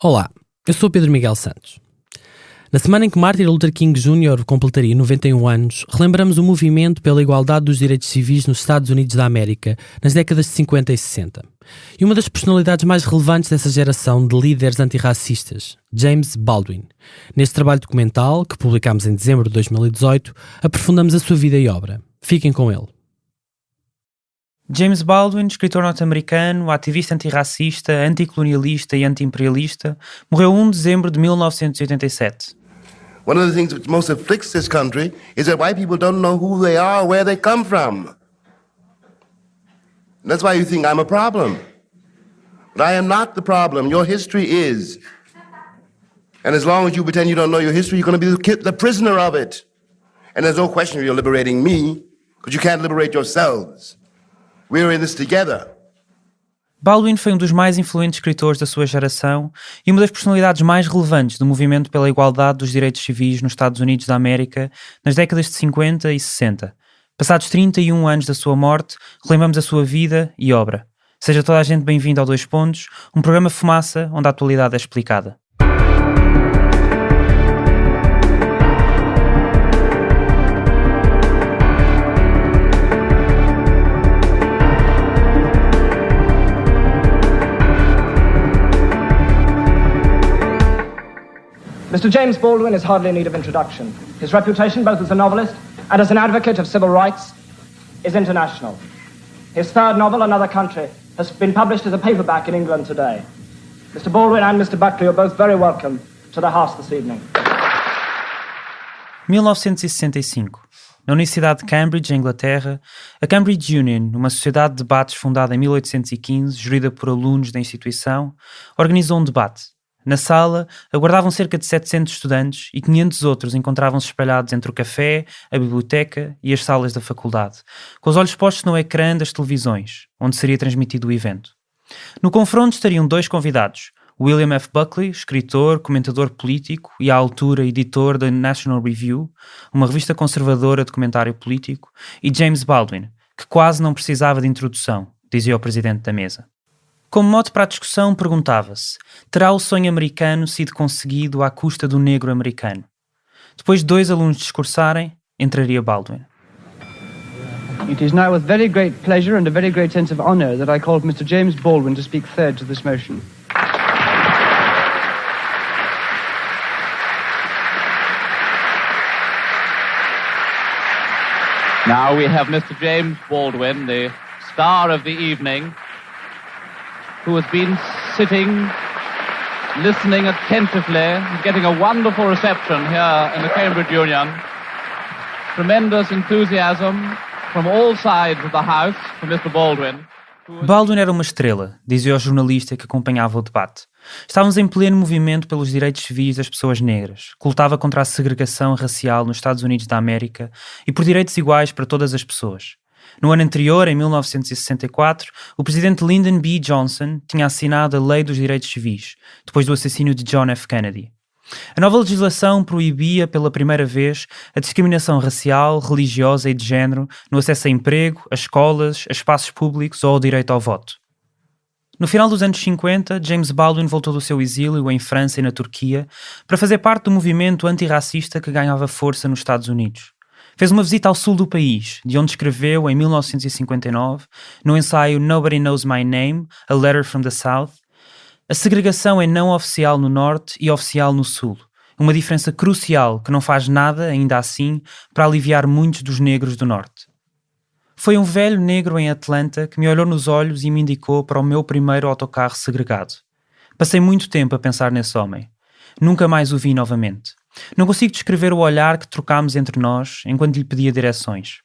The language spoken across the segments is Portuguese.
Olá, eu sou o Pedro Miguel Santos. Na semana em que Martin Luther King Jr. completaria 91 anos, relembramos o movimento pela igualdade dos direitos civis nos Estados Unidos da América, nas décadas de 50 e 60. E uma das personalidades mais relevantes dessa geração de líderes antirracistas, James Baldwin. Neste trabalho documental, que publicámos em dezembro de 2018, aprofundamos a sua vida e obra. Fiquem com ele. James Baldwin, escritor norte-americano, ativista antirracista, anticolonialista e anti-imperialista, morreu 1 de dezembro de 1987. One of the things that most afflicts this country is that white people don't know who they are, where they come from. And that's why you think I'm a problem. But I am not the problem. Your history is. And as long as you pretend you don't know your history, you're going to be the prisoner of it. And there's no question you're liberating me, because you can't liberate yourselves. We're in this together. Baldwin foi um dos mais influentes escritores da sua geração e uma das personalidades mais relevantes do movimento pela igualdade dos direitos civis nos Estados Unidos da América nas décadas de 50 e 60. Passados 31 anos da sua morte, relembramos a sua vida e obra. Seja toda a gente bem-vindo ao Dois Pontos, um programa fumaça onde a atualidade é explicada. Mr. James Baldwin is hardly in need of introduction. His reputation, both as a novelist and as an advocate of civil rights, is international. His third novel, Another Country, has been published as a paperback in England today. Mr. Baldwin and Mr. Buckley are both very welcome to the House this evening. 1965. Na Universidade de Cambridge, em Inglaterra, a Cambridge Union, uma sociedade de debates fundada em 1815, gerida por alunos da instituição, organizou um debate. Na sala, aguardavam cerca de 700 estudantes e 500 outros encontravam-se espalhados entre o café, a biblioteca e as salas da faculdade, com os olhos postos no ecrã das televisões, onde seria transmitido o evento. No confronto estariam dois convidados, William F. Buckley, escritor, comentador político e à altura editor da National Review, uma revista conservadora de comentário político, e James Baldwin, que quase não precisava de introdução, dizia o presidente da mesa. Como mote para a discussão, perguntava-se: terá o sonho americano sido conseguido à custa do negro americano? Depois de dois alunos discursarem, entraria Baldwin. It is now with very great pleasure and a very great sense of honour that I call Mr. James Baldwin to speak third to this motion. Now we have Mr. James Baldwin, the star of the evening, who has been sitting, listening attentively, getting a wonderful reception here in the Cambridge Union. Tremendous enthusiasm from all sides of the House for Mr. Baldwin. Baldwin era uma estrela, dizia o jornalista que acompanhava o debate. Estávamos em pleno movimento pelos direitos civis das pessoas negras, que lutava contra a segregação racial nos Estados Unidos da América e por direitos iguais para todas as pessoas. No ano anterior, em 1964, o presidente Lyndon B. Johnson tinha assinado a Lei dos Direitos Civis, depois do assassínio de John F. Kennedy. A nova legislação proibia pela primeira vez a discriminação racial, religiosa e de género no acesso a emprego, a escolas, a espaços públicos ou ao direito ao voto. No final dos anos 50, James Baldwin voltou do seu exílio em França e na Turquia para fazer parte do movimento antirracista que ganhava força nos Estados Unidos. Fez uma visita ao sul do país, de onde escreveu, em 1959, no ensaio Nobody Knows My Name, A Letter from the South: a segregação é não oficial no norte e oficial no sul, uma diferença crucial que não faz nada, ainda assim, para aliviar muitos dos negros do norte. Foi um velho negro em Atlanta que me olhou nos olhos e me indicou para o meu primeiro autocarro segregado. Passei muito tempo a pensar nesse homem. Nunca mais o vi novamente. Não consigo descrever o olhar que trocámos entre nós enquanto lhe pedia direções.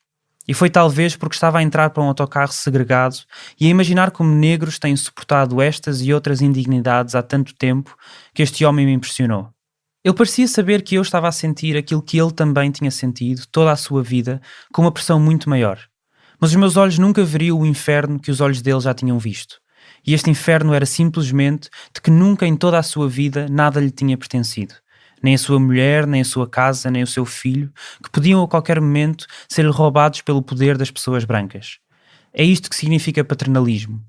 E foi talvez porque estava a entrar para um autocarro segregado e a imaginar como negros têm suportado estas e outras indignidades há tanto tempo que este homem me impressionou. Ele parecia saber que eu estava a sentir aquilo que ele também tinha sentido toda a sua vida, com uma pressão muito maior. Mas os meus olhos nunca veriam o inferno que os olhos dele já tinham visto. E este inferno era simplesmente de que nunca em toda a sua vida nada lhe tinha pertencido. Nem a sua mulher, nem a sua casa, nem o seu filho, que podiam a qualquer momento ser-lhe roubados pelo poder das pessoas brancas. É isto que significa paternalismo.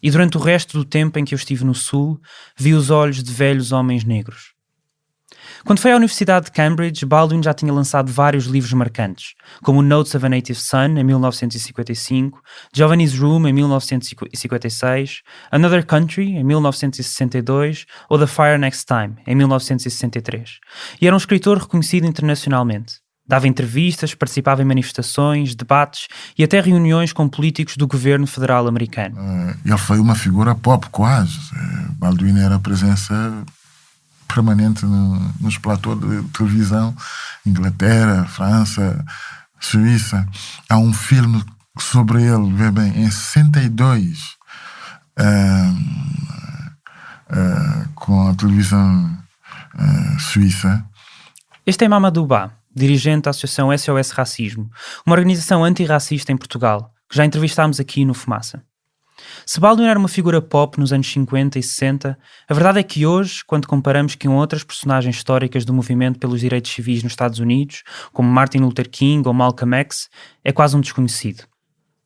E durante o resto do tempo em que eu estive no Sul, vi os olhos de velhos homens negros. Quando foi à Universidade de Cambridge, Baldwin já tinha lançado vários livros marcantes, como Notes of a Native Son, em 1955, Giovanni's Room, em 1956, Another Country, em 1962, ou The Fire Next Time, em 1963. E era um escritor reconhecido internacionalmente. Dava entrevistas, participava em manifestações, debates e até reuniões com políticos do governo federal americano. Ele foi uma figura pop, quase. Baldwin era presença permanente nos platôs de televisão, Inglaterra, França, Suíça. Há um filme sobre ele, vê bem, em 62, com a televisão suíça. Este é Mamadou Ba, dirigente da Associação SOS Racismo, uma organização antirracista em Portugal, que já entrevistámos aqui no Fumaça. Se Baldwin era uma figura pop nos anos 50 e 60, a verdade é que hoje, quando comparamos com outras personagens históricas do movimento pelos direitos civis nos Estados Unidos, como Martin Luther King ou Malcolm X, é quase um desconhecido.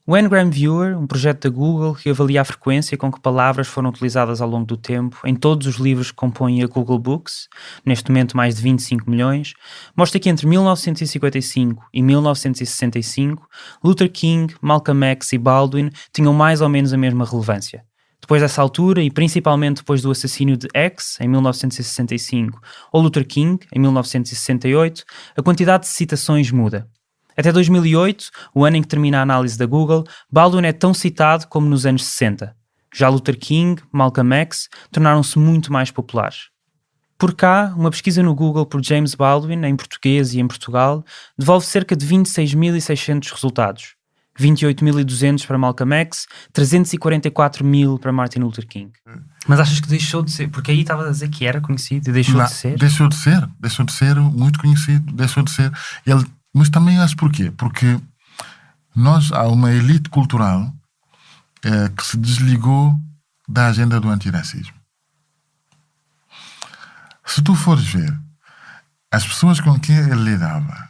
O Ngram Viewer, um projeto da Google que avalia a frequência com que palavras foram utilizadas ao longo do tempo em todos os livros que compõem a Google Books, neste momento mais de 25 milhões, mostra que entre 1955 e 1965, Luther King, Malcolm X e Baldwin tinham mais ou menos a mesma relevância. Depois dessa altura, e principalmente depois do assassínio de X, em 1965, ou Luther King, em 1968, a quantidade de citações muda. Até 2008, o ano em que termina a análise da Google, Baldwin é tão citado como nos anos 60. Já Luther King, Malcolm X tornaram-se muito mais populares. Por cá, uma pesquisa no Google por James Baldwin, em português e em Portugal, devolve cerca de 26.600 resultados. 28.200 para Malcolm X, 344.000 para Martin Luther King. Mas achas que deixou de ser? Porque aí estava a dizer que era conhecido e deixou de ser? Deixou de ser muito conhecido, deixou de ser. Mas também acho porquê? Porque há uma elite cultural que se desligou da agenda do antirracismo. Se tu fores ver, as pessoas com quem ele lidava,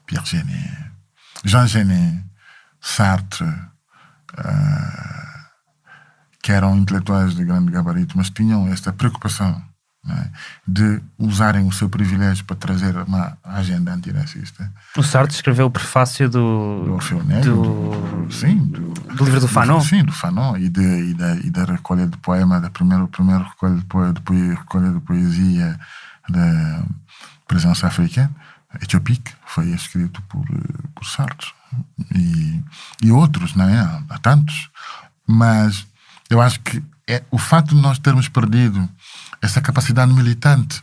Pierre Genet, Jean Genet, Sartre, que eram intelectuais de grande gabarito, mas tinham esta preocupação, né, de usarem o seu privilégio para trazer uma agenda antirracista. O Sartre escreveu o prefácio do Orfeu Negro, do livro do Fanon. Sim, do Fanon e da recolha de poema, da primeira recolha de poesia da presença africana, Éthiopique, foi escrito por Sartre e outros, não é? Há tantos, mas eu acho que o facto de nós termos perdido essa capacidade militante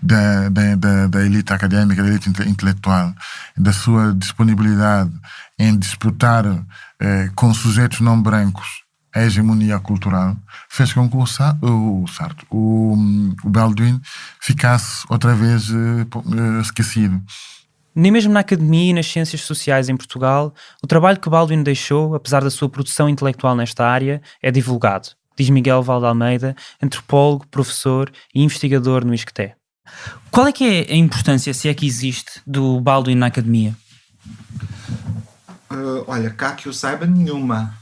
da elite académica, da elite intelectual, da sua disponibilidade em disputar com sujeitos não brancos a hegemonia cultural, fez com que o Baldwin ficasse outra vez esquecido. Nem mesmo na academia e nas ciências sociais em Portugal, o trabalho que Baldwin deixou, apesar da sua produção intelectual nesta área, é divulgado, diz Miguel Valde-Almeida, antropólogo, professor e investigador no ISCTE. Qual é que é a importância, se é que existe, do Baldwin na academia? Olha, cá que eu saiba nenhuma.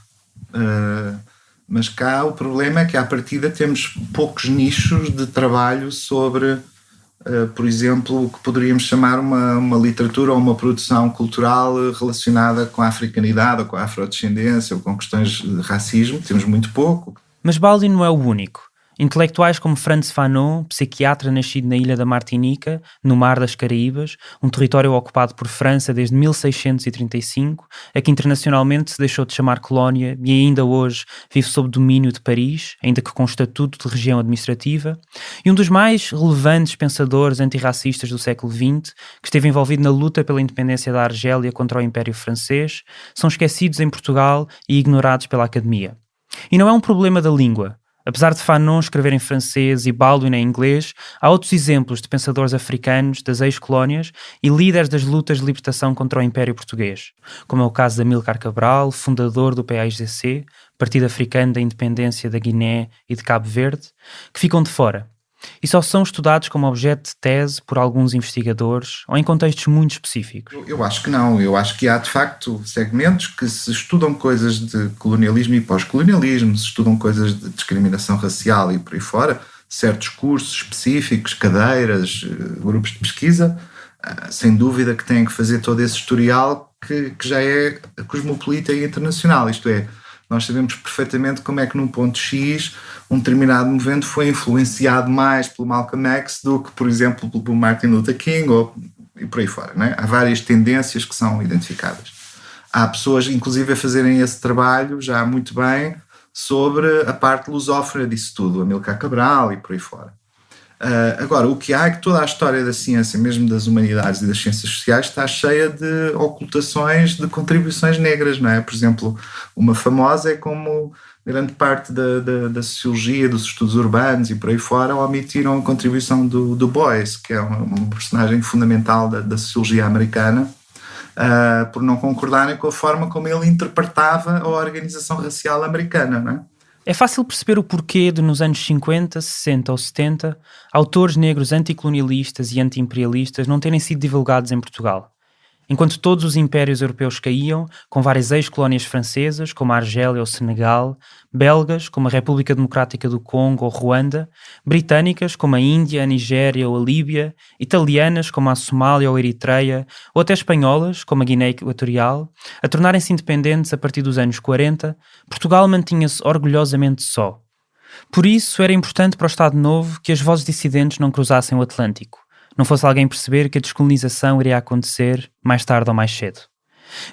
Mas cá o problema é que à partida temos poucos nichos de trabalho sobre, por exemplo, o que poderíamos chamar uma literatura ou uma produção cultural relacionada com a africanidade ou com a afrodescendência ou com questões de racismo. Temos muito pouco. Mas Baldwin não é o único. Intelectuais como Frantz Fanon, psiquiatra nascido na ilha da Martinica, no Mar das Caraíbas, um território ocupado por França desde 1635, a que internacionalmente se deixou de chamar colónia e ainda hoje vive sob domínio de Paris, ainda que com estatuto de região administrativa, e um dos mais relevantes pensadores antirracistas do século XX, que esteve envolvido na luta pela independência da Argélia contra o Império Francês, são esquecidos em Portugal e ignorados pela academia. E não é um problema da língua. Apesar de Fanon escrever em francês e Baldwin em inglês, há outros exemplos de pensadores africanos das ex-colónias e líderes das lutas de libertação contra o Império Português, como é o caso de Amílcar Cabral, fundador do PAIGC, Partido Africano da Independência da Guiné e de Cabo Verde, que ficam de fora. e só são estudados como objeto de tese por alguns investigadores ou em contextos muito específicos? Eu acho que não. Eu acho que há, de facto, segmentos que se estudam coisas de colonialismo e pós-colonialismo, se estudam coisas de discriminação racial e por aí fora, certos cursos específicos, cadeiras, grupos de pesquisa, sem dúvida que têm que fazer todo esse historial que já é cosmopolita e internacional. Isto é, nós sabemos perfeitamente como é que num ponto X um determinado movimento foi influenciado mais pelo Malcolm X do que, por exemplo, pelo Martin Luther King e por aí fora, não é? Há várias tendências que são identificadas. Há pessoas, inclusive, a fazerem esse trabalho já muito bem sobre a parte lusófona disso tudo, Amílcar Cabral e por aí fora. Agora, o que há é que toda a história da ciência, mesmo das humanidades e das ciências sociais, está cheia de ocultações de contribuições negras, não é? Por exemplo, uma famosa é como grande parte da sociologia, dos estudos urbanos e por aí fora omitiram a contribuição do Du Bois, que é um personagem fundamental da sociologia americana, por não concordarem com a forma como ele interpretava a organização racial americana, não é? É fácil perceber o porquê de, nos anos 50, 60 ou 70, autores negros anticolonialistas e anti-imperialistas não terem sido divulgados em Portugal. Enquanto todos os impérios europeus caíam, com várias ex-colónias francesas, como a Argélia ou Senegal, belgas, como a República Democrática do Congo ou Ruanda, britânicas, como a Índia, a Nigéria ou a Líbia, italianas, como a Somália ou a Eritreia, ou até espanholas, como a Guiné Equatorial, a tornarem-se independentes a partir dos anos 40, Portugal mantinha-se orgulhosamente só. Por isso, era importante para o Estado Novo que as vozes dissidentes não cruzassem o Atlântico. Não fosse alguém perceber que a descolonização iria acontecer mais tarde ou mais cedo.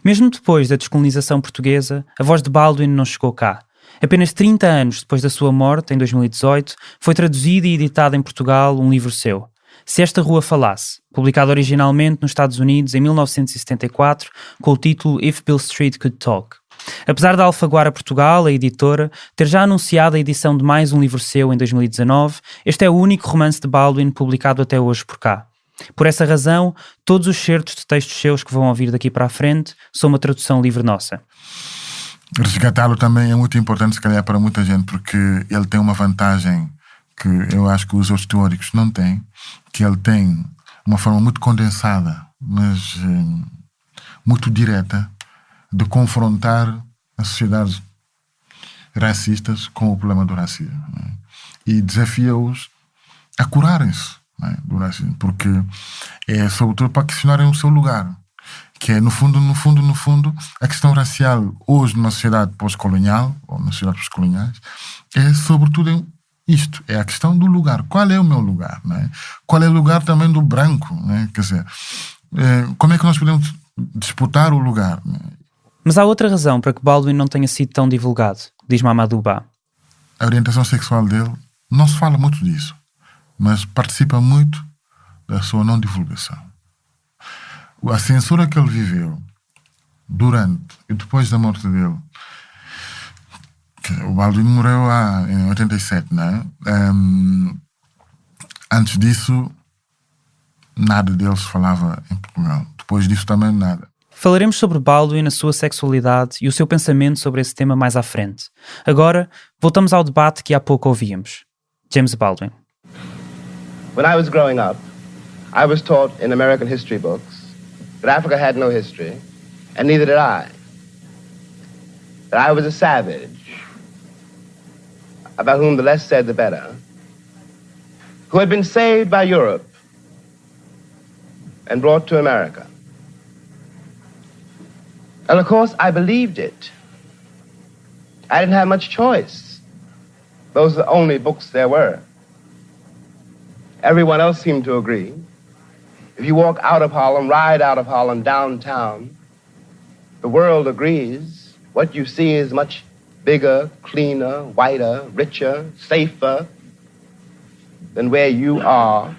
Mesmo depois da descolonização portuguesa, a voz de Baldwin não chegou cá. Apenas 30 anos depois da sua morte, em 2018, foi traduzido e editado em Portugal um livro seu, Se Esta Rua Falasse, publicado originalmente nos Estados Unidos em 1974, com o título If Beale Street Could Talk. Apesar da Alfaguara Portugal, a editora, ter já anunciado a edição de mais um livro seu em 2019, este é o único romance de Baldwin publicado até hoje por cá. Por essa razão, todos os certos de textos seus que vão ouvir daqui para a frente são uma tradução livre nossa. Resgatá-lo também é muito importante, se calhar, para muita gente, porque ele tem uma vantagem que eu acho que os outros teóricos não têm, que ele tem uma forma muito condensada, mas muito direta, de confrontar as sociedades racistas com o problema do racismo, né? E desafia-os a curarem-se, né, do racismo, porque é sobretudo para questionarem o seu lugar, que é no fundo, a questão racial hoje numa sociedade pós-colonial, ou nas sociedades pós-coloniais, é sobretudo isto, é a questão do lugar. Qual é o meu lugar, né? Qual é o lugar também do branco, né? Quer dizer, como é que nós podemos disputar o lugar, né? Mas há outra razão para que Baldwin não tenha sido tão divulgado, diz Mamadou Ba. A orientação sexual dele, não se fala muito disso, mas participa muito da sua não divulgação. A censura que ele viveu durante e depois da morte dele, o Baldwin morreu em 87, né? Antes disso, nada dele se falava em Portugal. Depois disso também nada. Falaremos sobre Baldwin, a sua sexualidade e o seu pensamento sobre esse tema mais à frente. Agora, voltamos ao debate que há pouco ouvíamos. James Baldwin. When I was growing up, I was taught in American history books that Africa had no history, and neither did I. That I was a savage, about whom the less said the better, who had been saved by Europe and brought to America. And of course, I believed it. I didn't have much choice. Those are the only books there were. Everyone else seemed to agree. If you walk out of Harlem, ride out of Harlem, downtown, the world agrees. What you see is much bigger, cleaner, whiter, richer, safer than where you are.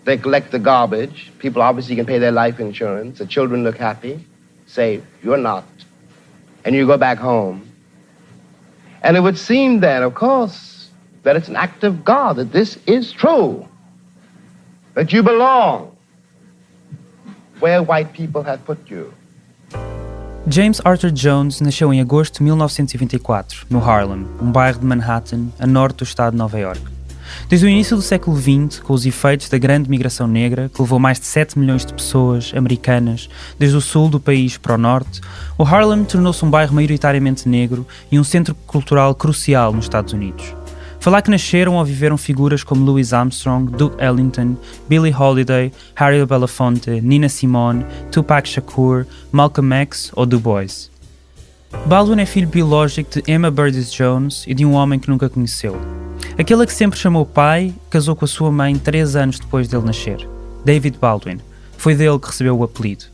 They collect the garbage. People obviously can pay their life insurance. The children look happy. Safe. You're not. And you go back home. And it would seem then, of course, that it's an act of God, that this is true, that you belong where white people have put you. James Arthur Jones nasceu em agosto de 1924, no Harlem, um bairro de Manhattan, a norte do estado de Nova York. Desde o início do século XX, com os efeitos da grande migração negra, que levou mais de 7 milhões de pessoas americanas desde o sul do país para o norte, o Harlem tornou-se um bairro maioritariamente negro e um centro cultural crucial nos Estados Unidos. Foi lá que nasceram ou viveram figuras como Louis Armstrong, Duke Ellington, Billie Holiday, Harry Belafonte, Nina Simone, Tupac Shakur, Malcolm X ou Du Bois. Baldwin é filho biológico de Emma Burgess Jones e de um homem que nunca conheceu. Aquele a que sempre chamou pai, casou com a sua mãe 3 anos depois dele nascer, David Baldwin. Foi dele que recebeu o apelido.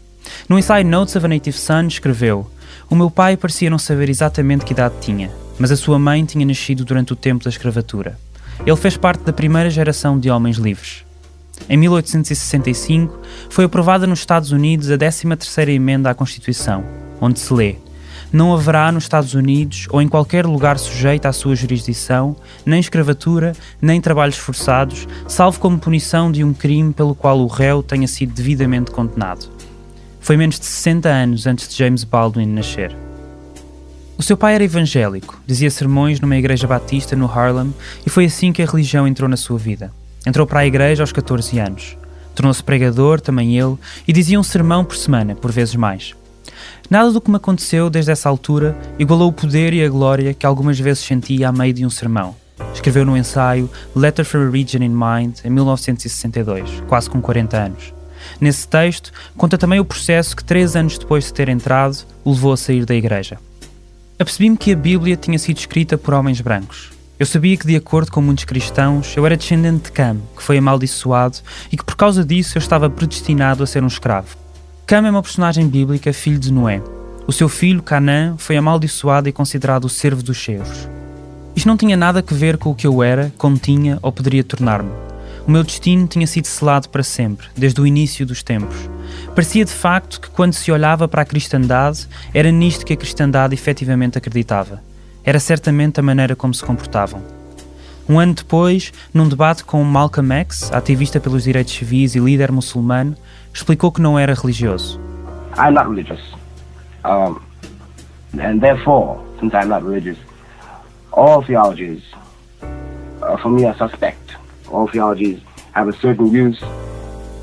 No ensaio Notes of a Native Son escreveu: "O meu pai parecia não saber exatamente que idade tinha, mas a sua mãe tinha nascido durante o tempo da escravatura. Ele fez parte da primeira geração de homens livres." Em 1865, foi aprovada nos Estados Unidos a 13ª emenda à Constituição, onde se lê: "Não haverá nos Estados Unidos ou em qualquer lugar sujeito à sua jurisdição, nem escravatura, nem trabalhos forçados, salvo como punição de um crime pelo qual o réu tenha sido devidamente condenado." Foi menos de 60 anos antes de James Baldwin nascer. O seu pai era evangélico, dizia sermões numa igreja batista no Harlem e foi assim que a religião entrou na sua vida. Entrou para a igreja aos 14 anos. Tornou-se pregador, também ele, e dizia um sermão por semana, por vezes mais. Nada do que me aconteceu desde essa altura igualou o poder e a glória que algumas vezes sentia a meio de um sermão. Escreveu no ensaio Letter from a Region in Mind, em 1962, quase com 40 anos. Nesse texto, conta também o processo que 3 anos depois de ter entrado, o levou a sair da igreja. Apercebi-me que a Bíblia tinha sido escrita por homens brancos. Eu sabia que, de acordo com muitos cristãos, eu era descendente de Cam, que foi amaldiçoado, e que por causa disso eu estava predestinado a ser um escravo. Cam é uma personagem bíblica, filho de Noé. O seu filho, Canaã, foi amaldiçoado e considerado o servo dos servos. Isto não tinha nada a ver com o que eu era, como tinha ou poderia tornar-me. O meu destino tinha sido selado para sempre, desde o início dos tempos. Parecia de facto que, quando se olhava para a cristandade, era nisto que a cristandade efetivamente acreditava. Era certamente a maneira como se comportavam. Um ano depois, num debate com Malcolm X, ativista pelos direitos civis e líder muçulmano, explicou que não era religioso. I'm not religious. And therefore, since I'm not religious, all theologies, for me, are suspect. All theologies have a certain use,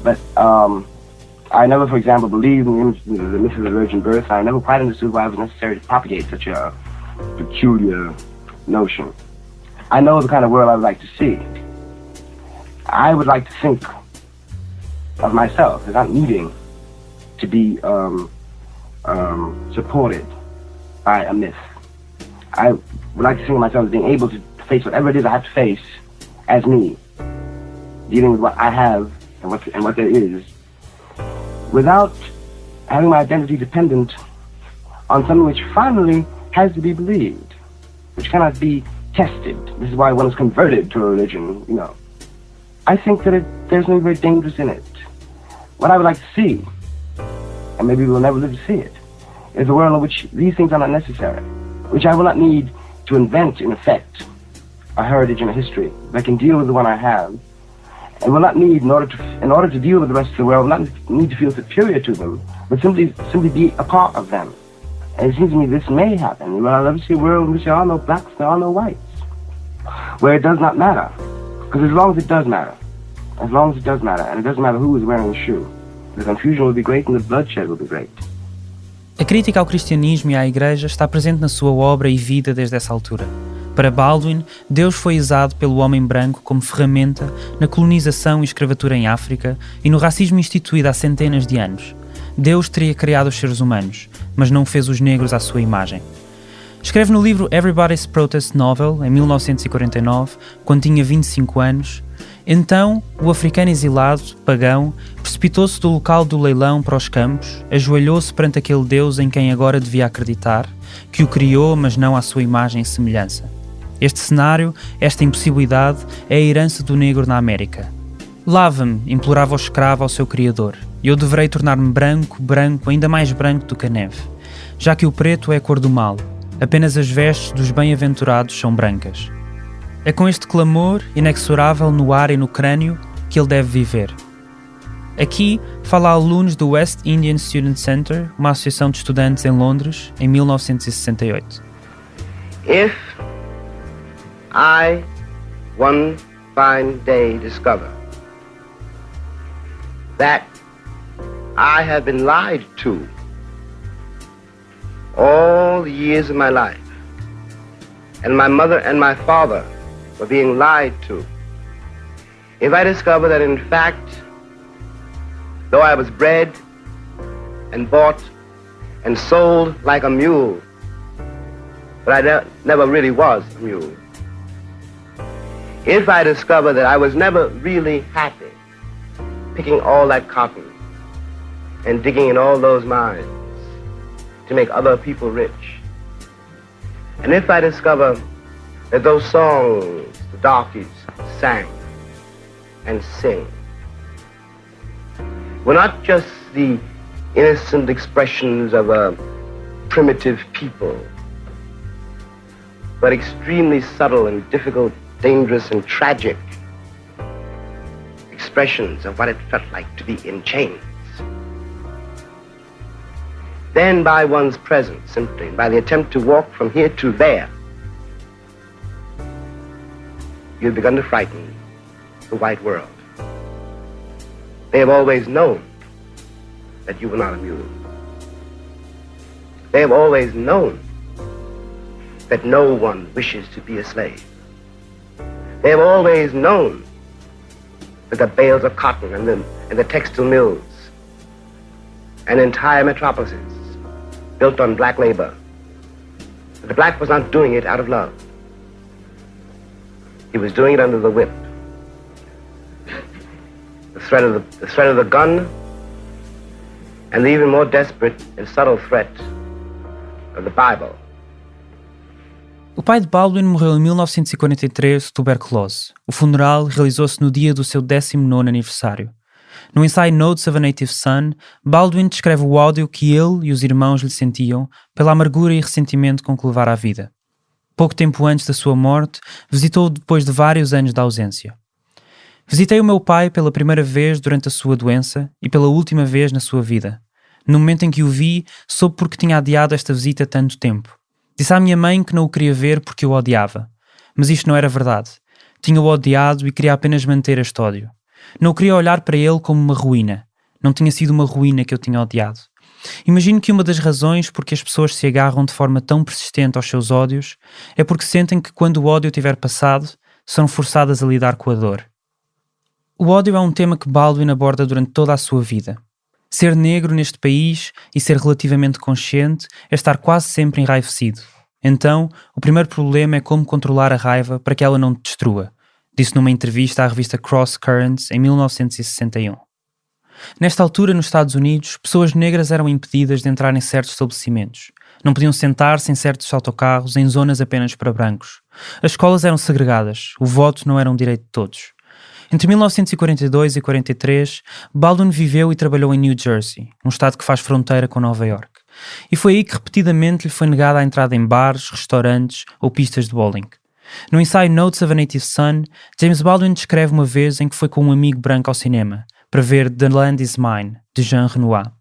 but I never, for example, believed in the myth of the virgin birth. I never quite understood why it was necessary to propagate such a peculiar notion. I know the kind of world I would like to see. I would like to think of myself as not needing to be supported by a myth. I would like to think of myself as being able to face whatever it is I have to face as me, dealing with what I have and what there is, without having my identity dependent on something which finally has to be believed, which cannot be tested. This is why one is converted to a religion, you know. I think that there's something very dangerous in it. What I would like to see, and maybe we'll never live to see it, is a world in which these things are not necessary, which I will not need to invent, in effect, a heritage and a history that can deal with the one I have, and will not need, in order to deal with the rest of the world, not need to feel superior to them, but simply be a part of them. And it seems to me this may happen. Well, I'll never see a world in which there are no blacks, there are no whites, where it does not matter. Because as long as it does matter, and it doesn't matter who is wearing the shoe, the confusion will be great and the bloodshed will be great. A crítica ao cristianismo e à Igreja está presente na sua obra e vida desde essa altura. Para Baldwin, Deus foi usado pelo homem branco como ferramenta na colonização e escravatura em África e no racismo instituído há centenas de anos. Deus teria criado os seres humanos, mas não fez os negros à sua imagem. Escreve no livro Everybody's Protest Novel, em 1949, quando tinha 25 anos. Então, o africano exilado, pagão, precipitou-se do local do leilão para os campos, ajoelhou-se perante aquele Deus em quem agora devia acreditar, que o criou, mas não à sua imagem e semelhança. Este cenário, esta impossibilidade, é a herança do negro na América. Lava-me, implorava o escravo ao seu criador, e eu deverei tornar-me branco, ainda mais branco do que a neve, já que o preto é a cor do mal, apenas as vestes dos bem-aventurados são brancas. É com este clamor, inexorável no ar e no crânio, que ele deve viver. Aqui fala a alunos do West Indian Student Center, uma associação de estudantes em Londres, em 1968. If I, one fine day discover that I have been lied to all the years of my life, and my mother and my father were being lied to, if I discover that in fact, though I was bred and bought and sold like a mule, but I never really was a mule, if I discover that I was never really happy picking all that cotton and digging in all those mines to make other people rich, and if I discover that those songs the darkies sang and sing were not just the innocent expressions of a primitive people, but extremely subtle and difficult, dangerous and tragic expressions of what it felt like to be in chains, then by one's presence, simply, by the attempt to walk from here to there, you've begun to frighten the white world. They have always known that you were not a mule. They have always known that no one wishes to be a slave. They have always known that the bales of cotton and the textile mills and entire metropolises built on black labor, that the black was not doing it out of love. He was doing it under the whip. The threat of the gun, and the even more desperate and subtle threat of the Bible. O pai de Baldwin morreu em 1943 de tuberculose. O funeral realizou-se no dia do seu 19º aniversário. No ensaio Notes of a Native Son, Baldwin descreve o ódio que ele e os irmãos lhe sentiam pela amargura e ressentimento com que levara a vida. Pouco tempo antes da sua morte, visitou-o depois de vários anos de ausência. Visitei o meu pai pela primeira vez durante a sua doença e pela última vez na sua vida. No momento em que o vi, soube porque tinha adiado esta visita tanto tempo. Disse à minha mãe que não o queria ver porque o odiava. Mas isto não era verdade. Tinha-o odiado e queria apenas manter este ódio. Não queria olhar para ele como uma ruína. Não tinha sido uma ruína que eu tinha odiado. Imagino que uma das razões por que as pessoas se agarram de forma tão persistente aos seus ódios é porque sentem que quando o ódio tiver passado, são forçadas a lidar com a dor. O ódio é um tema que Baldwin aborda durante toda a sua vida. Ser negro neste país e ser relativamente consciente é estar quase sempre enraivecido. Então, o primeiro problema é como controlar a raiva para que ela não te destrua, disse numa entrevista à revista Cross Currents em 1961. Nesta altura, nos Estados Unidos, pessoas negras eram impedidas de entrar em certos estabelecimentos. Não podiam sentar-se em certos autocarros em zonas apenas para brancos. As escolas eram segregadas. O voto não era um direito de todos. Entre 1942 e 43, Baldwin viveu e trabalhou em New Jersey, um estado que faz fronteira com Nova York. E foi aí que repetidamente lhe foi negada a entrada em bares, restaurantes ou pistas de bowling. No ensaio Notes of a Native Son, James Baldwin descreve uma vez em que foi com um amigo branco ao cinema, para ver The Land Is Mine, de Jean Renoir.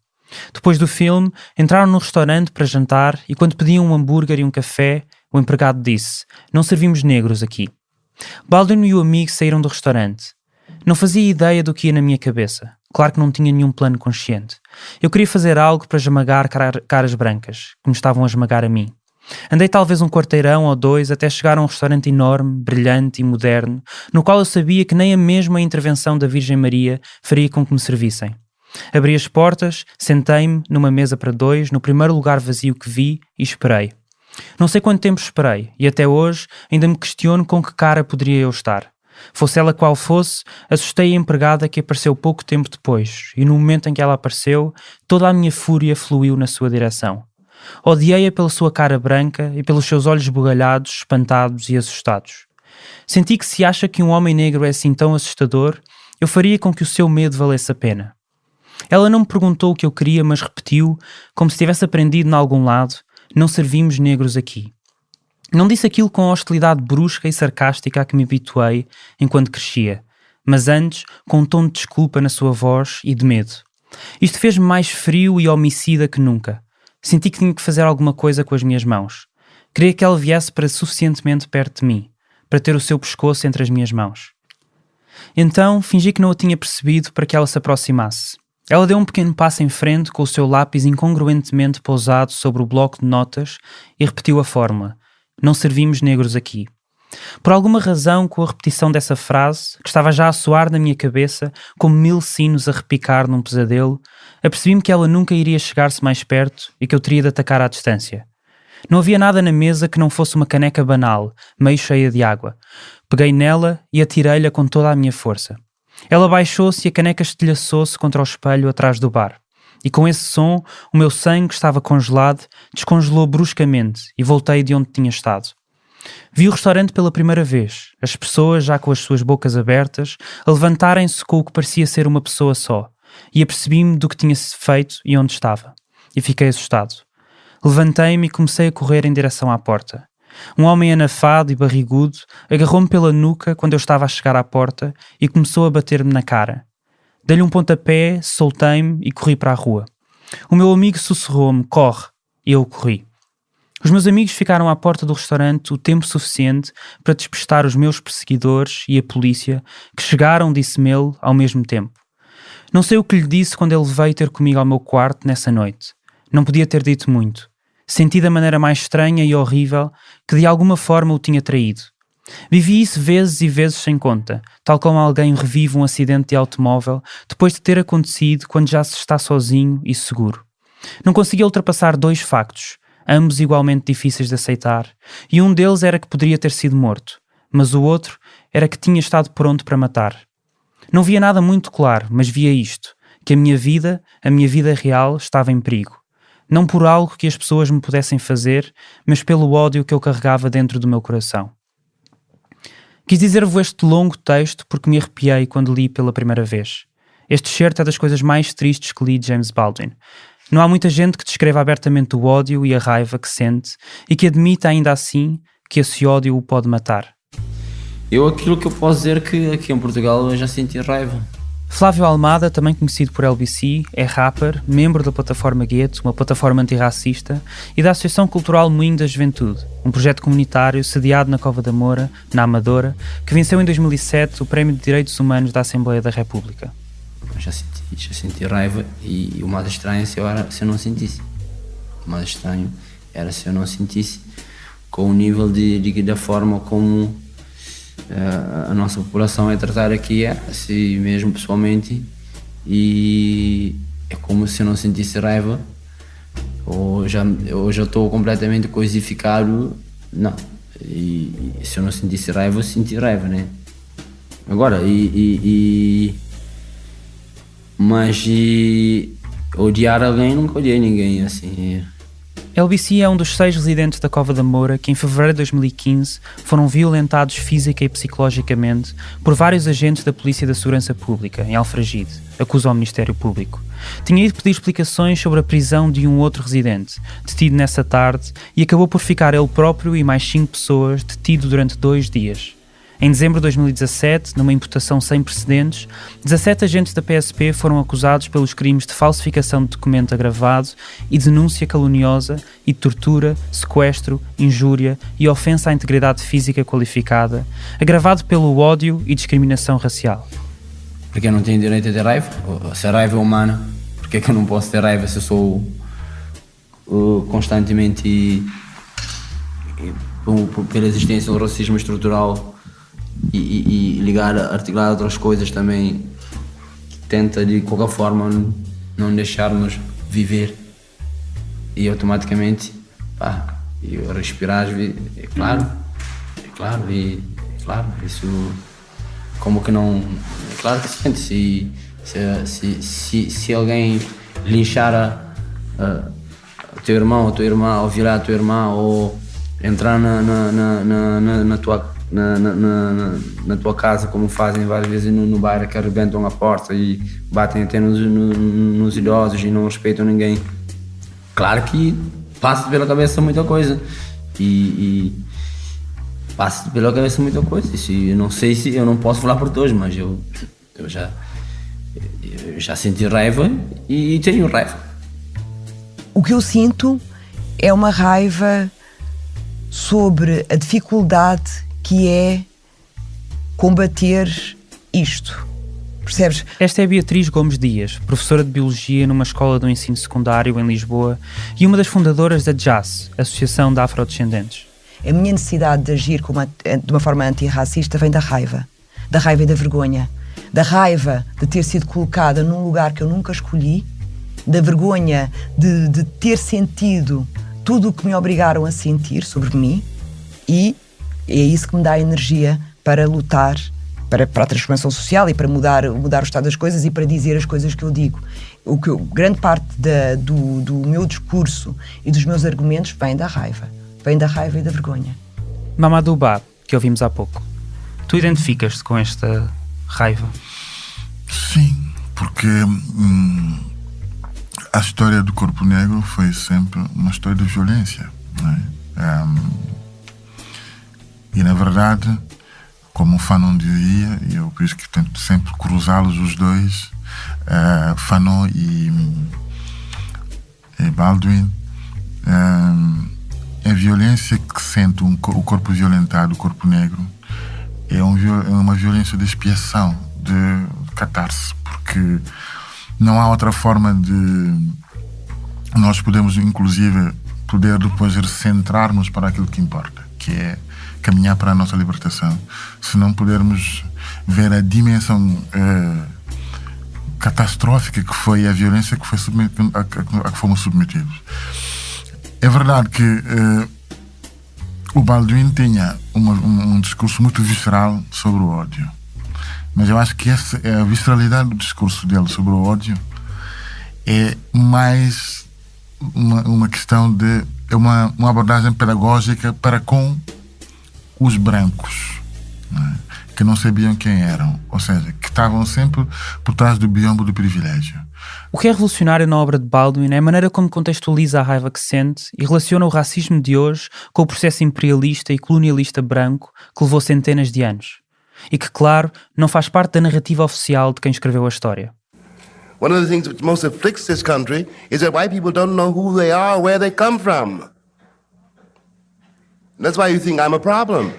Depois do filme, entraram no restaurante para jantar e quando pediam um hambúrguer e um café, o empregado disse: "Não servimos negros aqui." Baldwin e o amigo saíram do restaurante. Não fazia ideia do que ia na minha cabeça. Claro que não tinha nenhum plano consciente. Eu queria fazer algo para esmagar caras brancas, que me estavam a esmagar a mim. Andei talvez um quarteirão ou dois até chegar a um restaurante enorme, brilhante e moderno, no qual eu sabia que nem a mesma intervenção da Virgem Maria faria com que me servissem. Abri as portas, sentei-me numa mesa para dois, no primeiro lugar vazio que vi e esperei. Não sei quanto tempo esperei, e até hoje ainda me questiono com que cara poderia eu estar. Fosse ela qual fosse, assustei a empregada que apareceu pouco tempo depois, e no momento em que ela apareceu, toda a minha fúria fluiu na sua direção. Odiei-a pela sua cara branca e pelos seus olhos bugalhados, espantados e assustados. Senti que se acha que um homem negro é assim tão assustador, eu faria com que o seu medo valesse a pena. Ela não me perguntou o que eu queria, mas repetiu, como se tivesse aprendido em algum lado: "Não servimos negros aqui." Não disse aquilo com a hostilidade brusca e sarcástica a que me habituei enquanto crescia, mas antes com um tom de desculpa na sua voz e de medo. Isto fez-me mais frio e homicida que nunca. Senti que tinha que fazer alguma coisa com as minhas mãos. Queria que ela viesse para suficientemente perto de mim, para ter o seu pescoço entre as minhas mãos. Então fingi que não a tinha percebido para que ela se aproximasse. Ela deu um pequeno passo em frente com o seu lápis incongruentemente pousado sobre o bloco de notas e repetiu a fórmula: não servimos negros aqui. Por alguma razão, com a repetição dessa frase, que estava já a soar na minha cabeça como 1000 sinos a repicar num pesadelo, apercebi-me que ela nunca iria chegar-se mais perto e que eu teria de atacar à distância. Não havia nada na mesa que não fosse uma caneca banal, meio cheia de água. Peguei nela e atirei-lha com toda a minha força. Ela baixou-se e a caneca estilhaçou-se contra o espelho atrás do bar. E com esse som, o meu sangue, que estava congelado, descongelou bruscamente e voltei de onde tinha estado. Vi o restaurante pela primeira vez, as pessoas já com as suas bocas abertas, a levantarem-se com o que parecia ser uma pessoa só, e apercebi-me do que tinha feito e onde estava. E fiquei assustado. Levantei-me e comecei a correr em direção à porta. Um homem anafado e barrigudo agarrou-me pela nuca quando eu estava a chegar à porta e começou a bater-me na cara. Dei-lhe um pontapé, soltei-me e corri para a rua. O meu amigo sussurrou-me: corre, e eu corri. Os meus amigos ficaram à porta do restaurante o tempo suficiente para despistar os meus perseguidores e a polícia, que chegaram, disse-me ele, ao mesmo tempo. Não sei o que lhe disse quando ele veio ter comigo ao meu quarto nessa noite. Não podia ter dito muito. Senti da maneira mais estranha e horrível que de alguma forma o tinha traído. Vivi isso vezes e vezes sem conta, tal como alguém revive um acidente de automóvel depois de ter acontecido quando já se está sozinho e seguro. Não conseguia ultrapassar 2 factos, ambos igualmente difíceis de aceitar, e um deles era que poderia ter sido morto, mas o outro era que tinha estado pronto para matar. Não via nada muito claro, mas via isto, que a minha vida real, estava em perigo. Não por algo que as pessoas me pudessem fazer, mas pelo ódio que eu carregava dentro do meu coração. Quis dizer-vos este longo texto porque me arrepiei quando li pela primeira vez. Este certo é das coisas mais tristes que li de James Baldwin. Não há muita gente que descreva abertamente o ódio e a raiva que sente e que admita ainda assim que esse ódio o pode matar. Aquilo que eu posso dizer é que aqui em Portugal eu já senti raiva. Flávio Almada, também conhecido por LBC, é rapper, membro da plataforma Gueto, uma plataforma antirracista, e da Associação Cultural Moinho da Juventude, um projeto comunitário sediado na Cova da Moura, na Amadora, que venceu em 2007 o Prémio de Direitos Humanos da Assembleia da República. Já senti raiva e o mais estranho se eu não sentisse. O mais estranho era se eu não sentisse, com o nível da forma como a nossa população é tratada aqui, assim mesmo pessoalmente, e é como se eu não sentisse raiva, ou já estou completamente coisificado. Não, e se eu não sentisse raiva, eu senti raiva, né? Agora, mas odiar alguém, nunca odiei ninguém, assim. LBC é um dos 6 residentes da Cova da Moura que em fevereiro de 2015 foram violentados física e psicologicamente por vários agentes da Polícia da Segurança Pública, em Alfragide, acusa o Ministério Público. Tinha ido pedir explicações sobre a prisão de um outro residente, detido nessa tarde, e acabou por ficar ele próprio e mais 5 pessoas detido durante 2 dias. Em dezembro de 2017, numa imputação sem precedentes, 17 agentes da PSP foram acusados pelos crimes de falsificação de documento agravado e denúncia caluniosa e tortura, sequestro, injúria e ofensa à integridade física qualificada, agravado pelo ódio e discriminação racial. Porque eu não tenho direito a ter raiva? Se a raiva é humana, porque é que eu não posso ter raiva se eu sou constantemente pela existência do racismo estrutural e articular outras coisas também, que tenta de qualquer forma não deixar-nos viver, e automaticamente eu respirar, é claro, isso como que não, é claro que sente, se alguém linchar o teu irmão ou a tua irmã, ou virar a tua irmã, ou entrar na tua casa, como fazem várias vezes no bairro, que arrebentam a porta e batem até nos idosos e não respeitam ninguém. Claro que passa pela cabeça muita coisa, e passa pela cabeça muita coisa. Eu não sei se eu não posso falar por todos, mas eu já senti raiva e tenho raiva. O que eu sinto é uma raiva sobre a dificuldade que é combater isto. Percebes? Esta é a Beatriz Gomes Dias, professora de Biologia numa escola do ensino secundário em Lisboa e uma das fundadoras da JAS, Associação de Afrodescendentes. A minha necessidade de agir de uma forma antirracista vem da raiva e da vergonha. Da raiva de ter sido colocada num lugar que eu nunca escolhi, da vergonha de ter sentido tudo o que me obrigaram a sentir sobre mim, e é isso que me dá energia para lutar para a transformação social e para mudar o estado das coisas e para dizer as coisas que eu digo. Grande parte do meu discurso e dos meus argumentos vem da raiva e da vergonha. Mamadou Ba, que ouvimos há pouco. Tu identificas-te com esta raiva? Sim, porque a história do corpo negro foi sempre uma história de violência, não é? E na verdade, como o Fanon dizia, e eu por isso que tento sempre cruzá-los os dois, Fanon e Baldwin, a violência que sente o corpo violentado, o corpo negro, é uma violência de expiação, de catarse, porque não há outra forma de nós podemos, inclusive, depois recentrarmos para aquilo que importa, que é caminhar para a nossa libertação, se não pudermos ver a dimensão catastrófica que foi a violência que foi a que fomos submetidos. É verdade que o Baldwin tinha um discurso muito visceral sobre o ódio, mas eu acho que essa é a visceralidade do discurso dele sobre o ódio, é mais uma questão de uma abordagem pedagógica para com os brancos, né, que não sabiam quem eram, ou seja, que estavam sempre por trás do biombo do privilégio. O que é revolucionário na obra de Baldwin é a maneira como contextualiza a raiva que sente e relaciona o racismo de hoje com o processo imperialista e colonialista branco que levou centenas de anos. E que, claro, não faz parte da narrativa oficial de quem escreveu a história. One of the things that most afflicts this country is that white people don't know who they are, where they come from. That's why you think I'm a problem.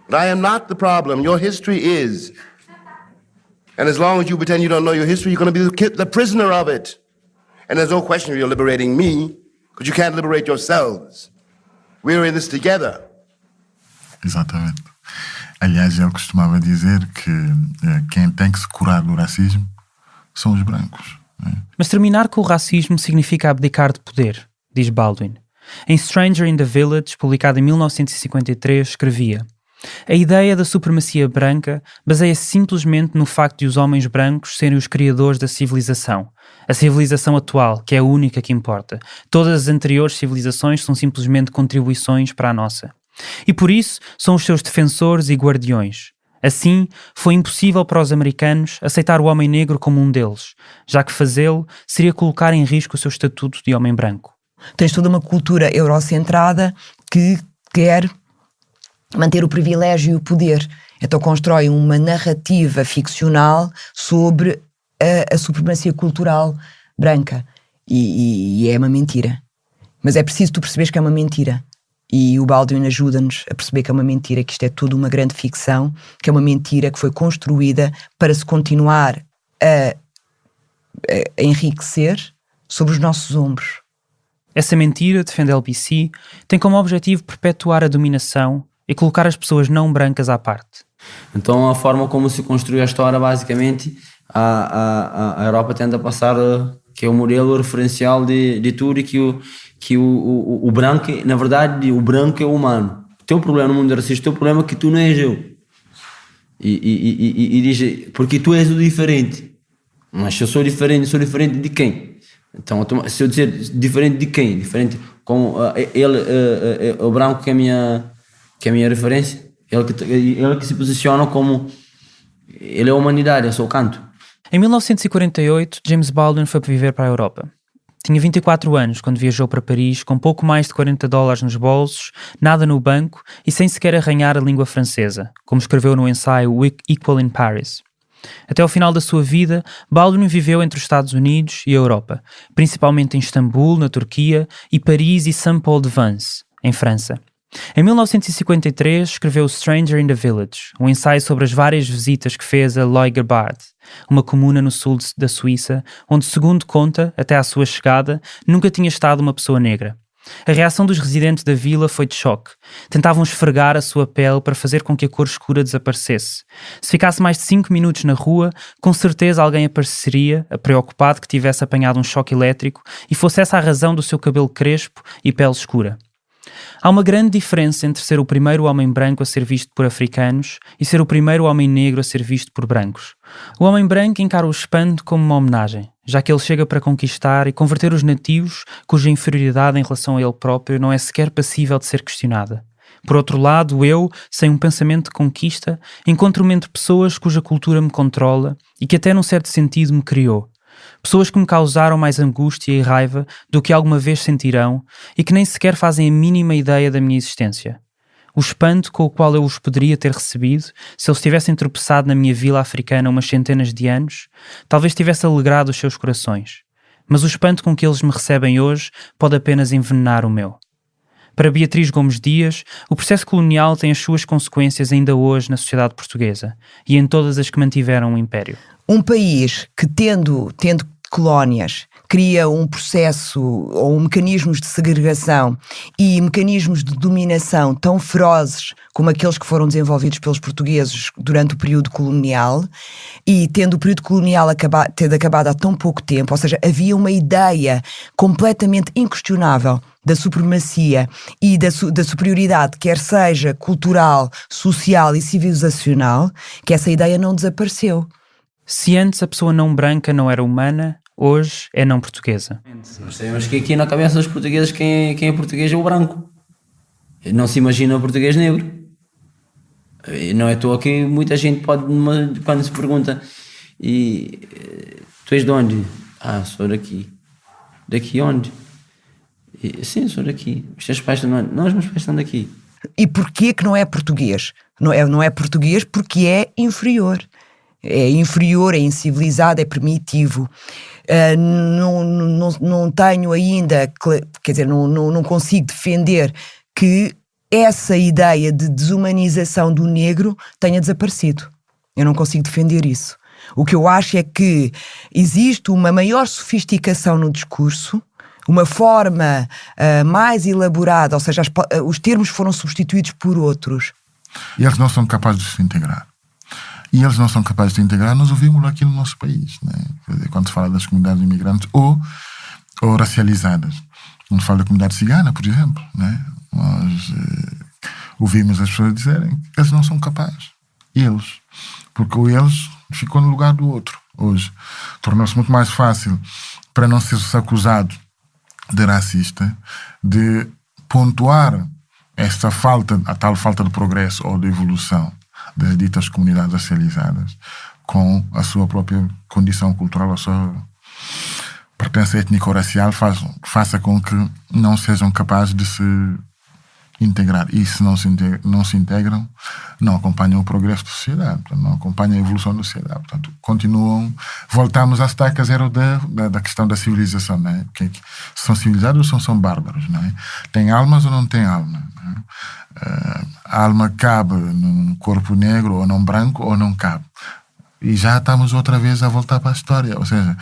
But I am not the problem. Your history is. And as long as you pretend you don't know your history, you're going to be the prisoner of it. And there's no question of you liberating me, because you can't liberate yourselves. We're in this together. Exatamente. Aliás, ele costumava dizer que quem tem que se curar do racismo são os brancos. Né? Mas terminar com o racismo significa abdicar de poder, diz Baldwin. Em Stranger in the Village, publicado em 1953, escrevia: a ideia da supremacia branca baseia-se simplesmente no facto de os homens brancos serem os criadores da civilização. A civilização atual, que é a única que importa. Todas as anteriores civilizações são simplesmente contribuições para a nossa. E por isso são os seus defensores e guardiões. Assim, foi impossível para os americanos aceitar o homem negro como um deles, já que fazê-lo seria colocar em risco o seu estatuto de homem branco. Tens toda uma cultura eurocentrada que quer manter o privilégio e o poder. Então constrói uma narrativa ficcional sobre a supremacia cultural branca. E é uma mentira. Mas é preciso tu perceberes que é uma mentira. E o Baldwin ajuda-nos a perceber que é uma mentira, que isto é tudo uma grande ficção, que é uma mentira que foi construída para se continuar a enriquecer sobre os nossos ombros. Essa mentira, defende a LBC, tem como objetivo perpetuar a dominação e colocar as pessoas não brancas à parte. Então a forma como se construiu a história, basicamente, a Europa tenta passar que é o modelo referencial de tudo e que o branco, na verdade, o branco é humano. O teu problema no mundo racista, o teu problema é que tu não és eu. E diz, porque tu és o diferente. Mas se eu sou diferente de quem? Então, se eu dizer diferente de quem? Diferente com o branco que é a minha referência, ele que se posiciona como ele é a humanidade, eu sou o canto. Em 1948, James Baldwin foi viver para a Europa. Tinha 24 anos quando viajou para Paris com pouco mais de $40 nos bolsos, nada no banco e sem sequer arranhar a língua francesa, como escreveu no ensaio Equal in Paris. Até ao final da sua vida, Baldwin viveu entre os Estados Unidos e a Europa, principalmente em Istambul, na Turquia, e Paris e Saint-Paul-de-Vence, em França. Em 1953, escreveu Stranger in the Village, um ensaio sobre as várias visitas que fez a Leugerbad, uma comuna no sul da Suíça, onde, segundo conta, até à sua chegada, nunca tinha estado uma pessoa negra. A reação dos residentes da vila foi de choque. Tentavam esfregar a sua pele para fazer com que a cor escura desaparecesse. Se ficasse mais de 5 minutos na rua, com certeza alguém apareceria, preocupado que tivesse apanhado um choque elétrico, e fosse essa a razão do seu cabelo crespo e pele escura. Há uma grande diferença entre ser o primeiro homem branco a ser visto por africanos e ser o primeiro homem negro a ser visto por brancos. O homem branco encara o espanto como uma homenagem, já que ele chega para conquistar e converter os nativos, cuja inferioridade em relação a ele próprio não é sequer passível de ser questionada. Por outro lado, eu, sem um pensamento de conquista, encontro-me entre pessoas cuja cultura me controla e que até num certo sentido me criou. Pessoas que me causaram mais angústia e raiva do que alguma vez sentirão e que nem sequer fazem a mínima ideia da minha existência. O espanto com o qual eu os poderia ter recebido, se eles tivessem tropeçado na minha vila africana umas centenas de anos, talvez tivesse alegrado os seus corações. Mas o espanto com que eles me recebem hoje pode apenas envenenar o meu. Para Beatriz Gomes Dias, o processo colonial tem as suas consequências ainda hoje na sociedade portuguesa e em todas as que mantiveram o Império. Um país que, tendo colónias, cria um processo ou mecanismos de segregação e mecanismos de dominação tão ferozes como aqueles que foram desenvolvidos pelos portugueses durante o período colonial, e tendo o período colonial tendo acabado há tão pouco tempo, ou seja, havia uma ideia completamente inquestionável da supremacia e da superioridade, quer seja cultural, social e civilizacional, que essa ideia não desapareceu. Se antes a pessoa não branca não era humana, hoje é não portuguesa. Nós sabemos que aqui na cabeça dos portugueses quem é português é o branco. Não se imagina o português negro. E não é à toa que muita gente pode, quando se pergunta, e tu és de onde? Ah, sou daqui. Daqui onde? Sim, sou daqui. Os teus pais estão onde? Não, os meus pais estão daqui. E porquê que não é português? Não é português porque é inferior. É inferior, é incivilizado, é primitivo. Não tenho ainda, quer dizer, não consigo defender que essa ideia de desumanização do negro tenha desaparecido. Eu não consigo defender isso. O que eu acho é que existe uma maior sofisticação no discurso, uma forma mais elaborada, ou seja, os termos foram substituídos por outros. E eles não são capazes de se integrar. E eles não são capazes de integrar, nós ouvimos aqui no nosso país, né? Quer dizer, quando se fala das comunidades imigrantes ou racializadas. Quando se fala da comunidade cigana, por exemplo, né? Nós ouvimos as pessoas dizerem que eles não são capazes. Eles. Porque o eles ficou no lugar do outro hoje. Tornou-se muito mais fácil para não ser acusado de racista, de pontuar a tal falta de progresso ou de evolução das ditas comunidades racializadas com a sua própria condição cultural, a sua pertença étnico-racial, faça com que não sejam capazes de se integrar. E se não se integram, não acompanham o progresso da sociedade, portanto, não acompanham a evolução da sociedade. Portanto, voltamos à estaca zero da questão da civilização, né? São civilizados ou são bárbaros, né? Têm almas ou não têm alma, né? A alma cabe num corpo negro ou num branco ou não cabe. E já estamos outra vez a voltar para a história. Ou seja,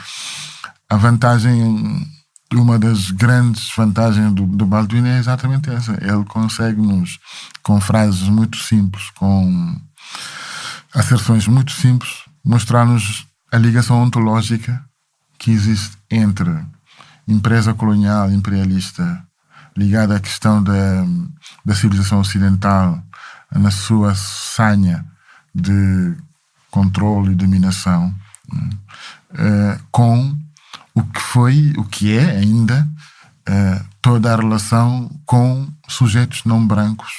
a vantagem, uma das grandes vantagens do Baldwin é exatamente essa. Ele consegue-nos, com frases muito simples, com asserções muito simples, mostrar-nos a ligação ontológica que existe entre empresa colonial, imperialista, ligada à questão da civilização ocidental na sua sanha de controle e dominação, com o que é ainda toda a relação com sujeitos não brancos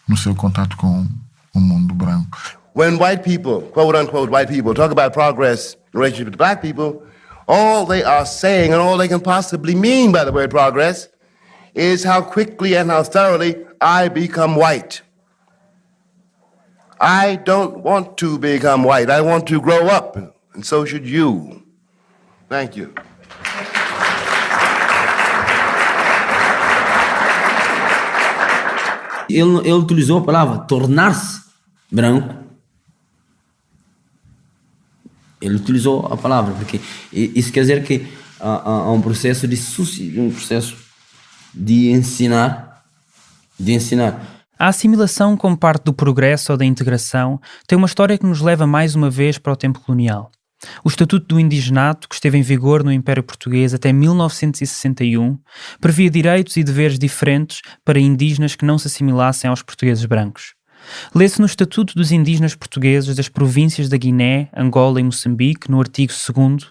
no seu contato com o mundo branco. When white people, quote unquote white people, talk about progress in relationship to black people, all they are saying and all they can possibly mean by the word progress is how quickly and how thoroughly I become white. I don't want to become white. I want to grow up, and so should you. Thank you. Ele utilizou a palavra tornar-se branco. Ele utilizou a palavra, porque isso quer dizer que há um processo de ensinar. A assimilação como parte do progresso ou da integração tem uma história que nos leva mais uma vez para o tempo colonial. O Estatuto do Indigenato, que esteve em vigor no Império Português até 1961, previa direitos e deveres diferentes para indígenas que não se assimilassem aos portugueses brancos. Lê-se no Estatuto dos Indígenas Portugueses das províncias da Guiné, Angola e Moçambique, no artigo 2º,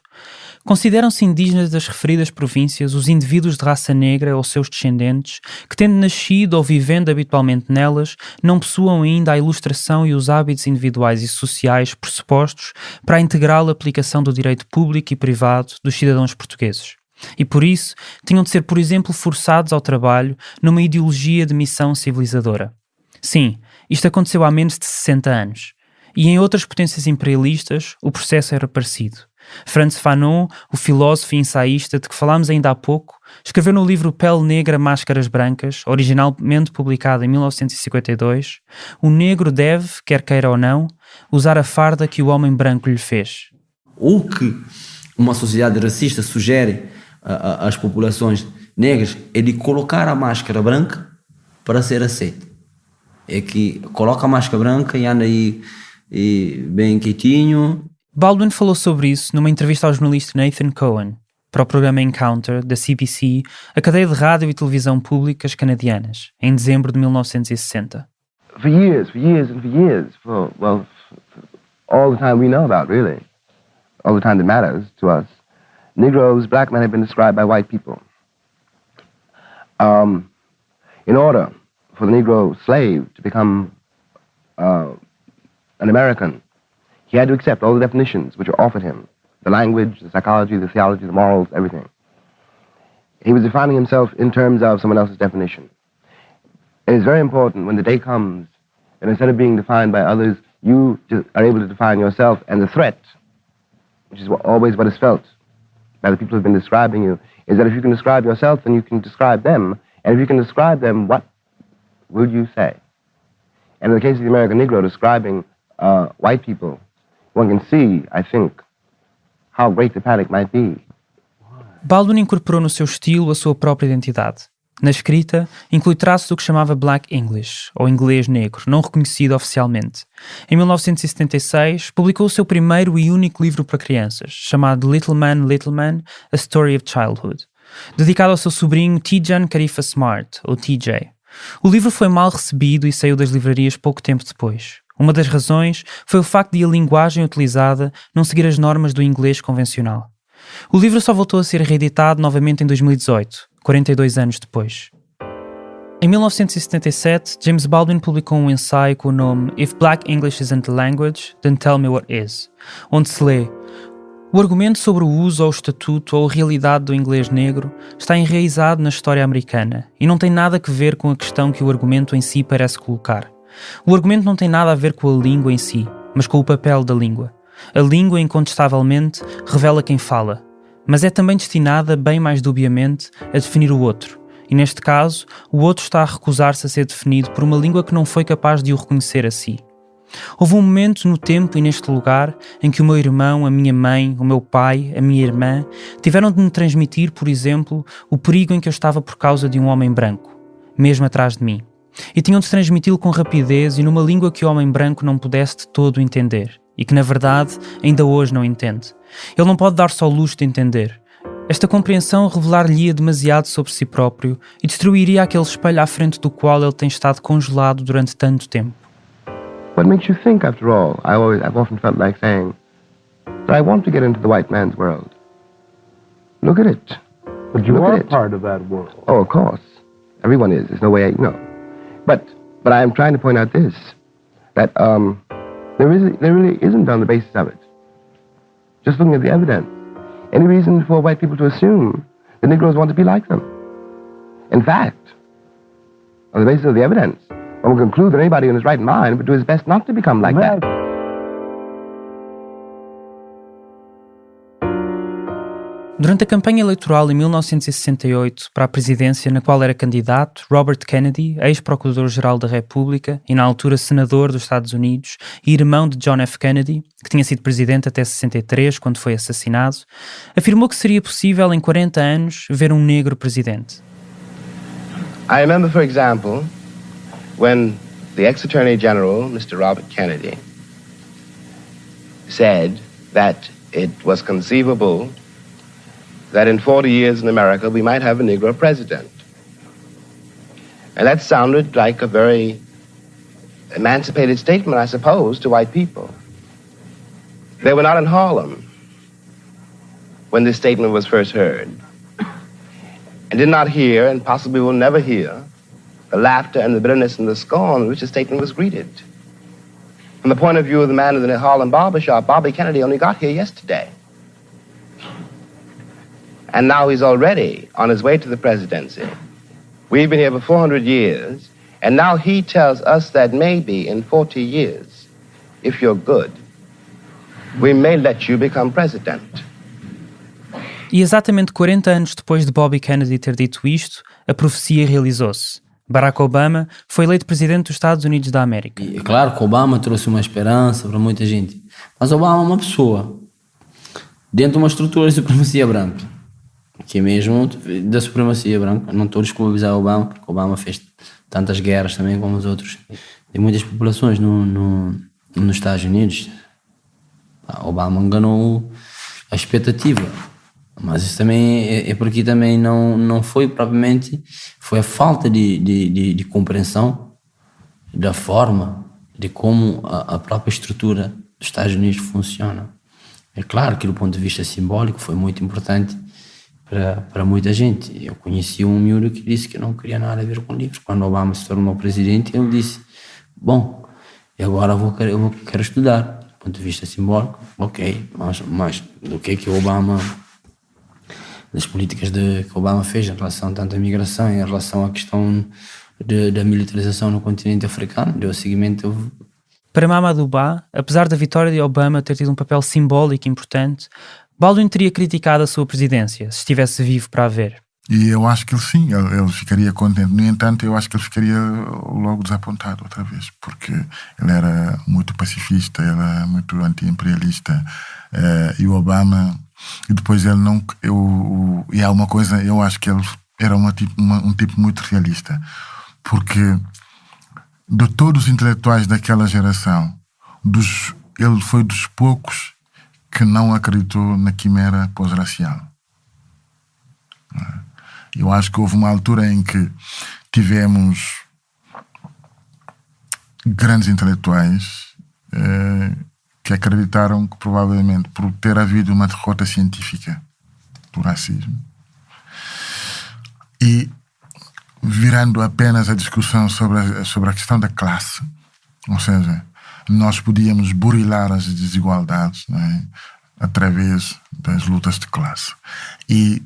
consideram-se indígenas das referidas províncias os indivíduos de raça negra ou seus descendentes que, tendo nascido ou vivendo habitualmente nelas, não possuam ainda a ilustração e os hábitos individuais e sociais pressupostos para a integral aplicação do direito público e privado dos cidadãos portugueses. E por isso, tinham de ser, por exemplo, forçados ao trabalho numa ideologia de missão civilizadora. Sim, isto aconteceu há menos de 60 anos. E em outras potências imperialistas, o processo era parecido. Frantz Fanon, o filósofo e ensaísta de que falámos ainda há pouco, escreveu no livro Pele Negra, Máscaras Brancas, originalmente publicado em 1952, o negro deve, quer queira ou não, usar a farda que o homem branco lhe fez. O que uma sociedade racista sugere às populações negras é de colocar a máscara branca para ser aceito. É que coloca a máscara branca e anda aí bem quietinho. Baldwin falou sobre isso numa entrevista ao jornalista Nathan Cohen para o programa Encounter da CBC, a cadeia de rádio e televisão públicas canadianas, em dezembro de 1960. For years, all the time we know about, really, all the time that matters to us, Negroes, black men have been described by white people. In order for the Negro slave to become an American, he had to accept all the definitions which were offered him, the language, the psychology, the theology, the morals, everything. He was defining himself in terms of someone else's definition. It is very important when the day comes that instead of being defined by others, you are able to define yourself, and the threat, which is always what is felt by the people who have been describing you, is that if you can describe yourself, then you can describe them, and if you can describe them, what will you say? And in the case of the American Negro describing white people, one can see, I think, how great the panic might be. Baldwin incorporou no seu estilo a sua própria identidade. Na escrita, inclui traços do que chamava Black English, ou inglês negro, não reconhecido oficialmente. Em 1976, publicou o seu primeiro e único livro para crianças, chamado Little Man, A Story of Childhood, dedicado ao seu sobrinho Tijan Karifa Smart, ou TJ. O livro foi mal recebido e saiu das livrarias pouco tempo depois. Uma das razões foi o facto de a linguagem utilizada não seguir as normas do inglês convencional. O livro só voltou a ser reeditado novamente em 2018, 42 anos depois. Em 1977, James Baldwin publicou um ensaio com o nome If Black English Isn't a Language, Then Tell Me What Is, onde se lê: o argumento sobre o uso ou o estatuto ou a realidade do inglês negro está enraizado na história americana e não tem nada a ver com a questão que o argumento em si parece colocar. O argumento não tem nada a ver com a língua em si, mas com o papel da língua. A língua, incontestavelmente, revela quem fala, mas é também destinada, bem mais dubiamente, a definir o outro. E neste caso, o outro está a recusar-se a ser definido por uma língua que não foi capaz de o reconhecer a si. Houve um momento no tempo e neste lugar em que o meu irmão, a minha mãe, o meu pai, a minha irmã tiveram de me transmitir, por exemplo, o perigo em que eu estava por causa de um homem branco, mesmo atrás de mim. E tinham de transmiti-lo com rapidez e numa língua que o homem branco não pudesse de todo entender e que, na verdade, ainda hoje não entende. Ele não pode dar só o luxo de entender. Esta compreensão revelar-lhe-ia demasiado sobre si próprio e destruiria aquele espelho à frente do qual ele tem estado congelado durante tanto tempo. What makes you think, after all? I've often felt like saying that I want to get into the white man's world. Look at it. But you are part of that world. Oh, of course. Everyone is. There's no way But I'm trying to point out this, that there really isn't on the basis of it. Just looking at the evidence, any reason for white people to assume the Negroes want to be like them. In fact, on the basis of the evidence, one will conclude that anybody in his right mind would do his best not to become like that. Durante a campanha eleitoral em 1968 para a presidência, na qual era candidato, Robert Kennedy, ex-procurador-geral da República e na altura senador dos Estados Unidos e irmão de John F. Kennedy, que tinha sido presidente até 63, quando foi assassinado, afirmou que seria possível em 40 anos ver um negro presidente. I remember, for example, when the ex-Attorney General, Mr. Robert Kennedy, said that it was conceivable that in 40 years in America we might have a Negro president. And that sounded like a very emancipated statement, I suppose, to white people. They were not in Harlem when this statement was first heard, and did not hear, and possibly will never hear, the laughter and the bitterness and the scorn with which the statement was greeted. From the point of view of the man in the Harlem barbershop, Bobby Kennedy only got here yesterday. And now he's already on his way to the presidency. We've been here for 400 years, and now he tells us that maybe in 40 years, if you're good, we may let you become president. E exatamente 40 anos depois de Bobby Kennedy ter dito isto, a profecia realizou-se. Barack Obama foi eleito presidente dos Estados Unidos da América. E é claro que Obama trouxe uma esperança para muita gente, mas Obama é uma pessoa dentro de uma estrutura de supremacia branca, que é mesmo da supremacia branca. Não estou a desculpabilizar Obama, porque Obama fez tantas guerras também como os outros. Tem muitas populações nos Estados Unidos. Obama enganou a expectativa, mas isso também é porque também não foi propriamente, foi a falta de compreensão da forma de como a própria estrutura dos Estados Unidos funciona. É claro que do ponto de vista simbólico foi muito importante para muita gente. Eu conheci um miúdo que disse que não queria nada a ver com livros. Quando Obama se tornou presidente, ele disse: bom, agora eu quero estudar. Do ponto de vista simbólico, ok, mas do que Obama, das políticas que Obama fez em relação tanto à migração, em relação à questão da militarização no continente africano, deu seguimento. Para Mamadou Ba, apesar da vitória de Obama ter tido um papel simbólico importante, Baldwin teria criticado a sua presidência, se estivesse vivo para a ver. E eu acho que ele ficaria contente. No entanto, eu acho que ele ficaria logo desapontado outra vez, porque ele era muito pacifista, ele era muito anti-imperialista, e o Obama, e depois ele não... e há uma coisa, eu acho que ele era um tipo muito realista, porque de todos os intelectuais daquela geração, ele foi dos poucos que não acreditou na quimera pós-racial. Eu acho que houve uma altura em que tivemos grandes intelectuais que acreditaram que provavelmente por ter havido uma derrota científica do racismo e virando apenas a discussão sobre a questão da classe, ou seja, nós podíamos burilar as desigualdades, não é? Através das lutas de classe. E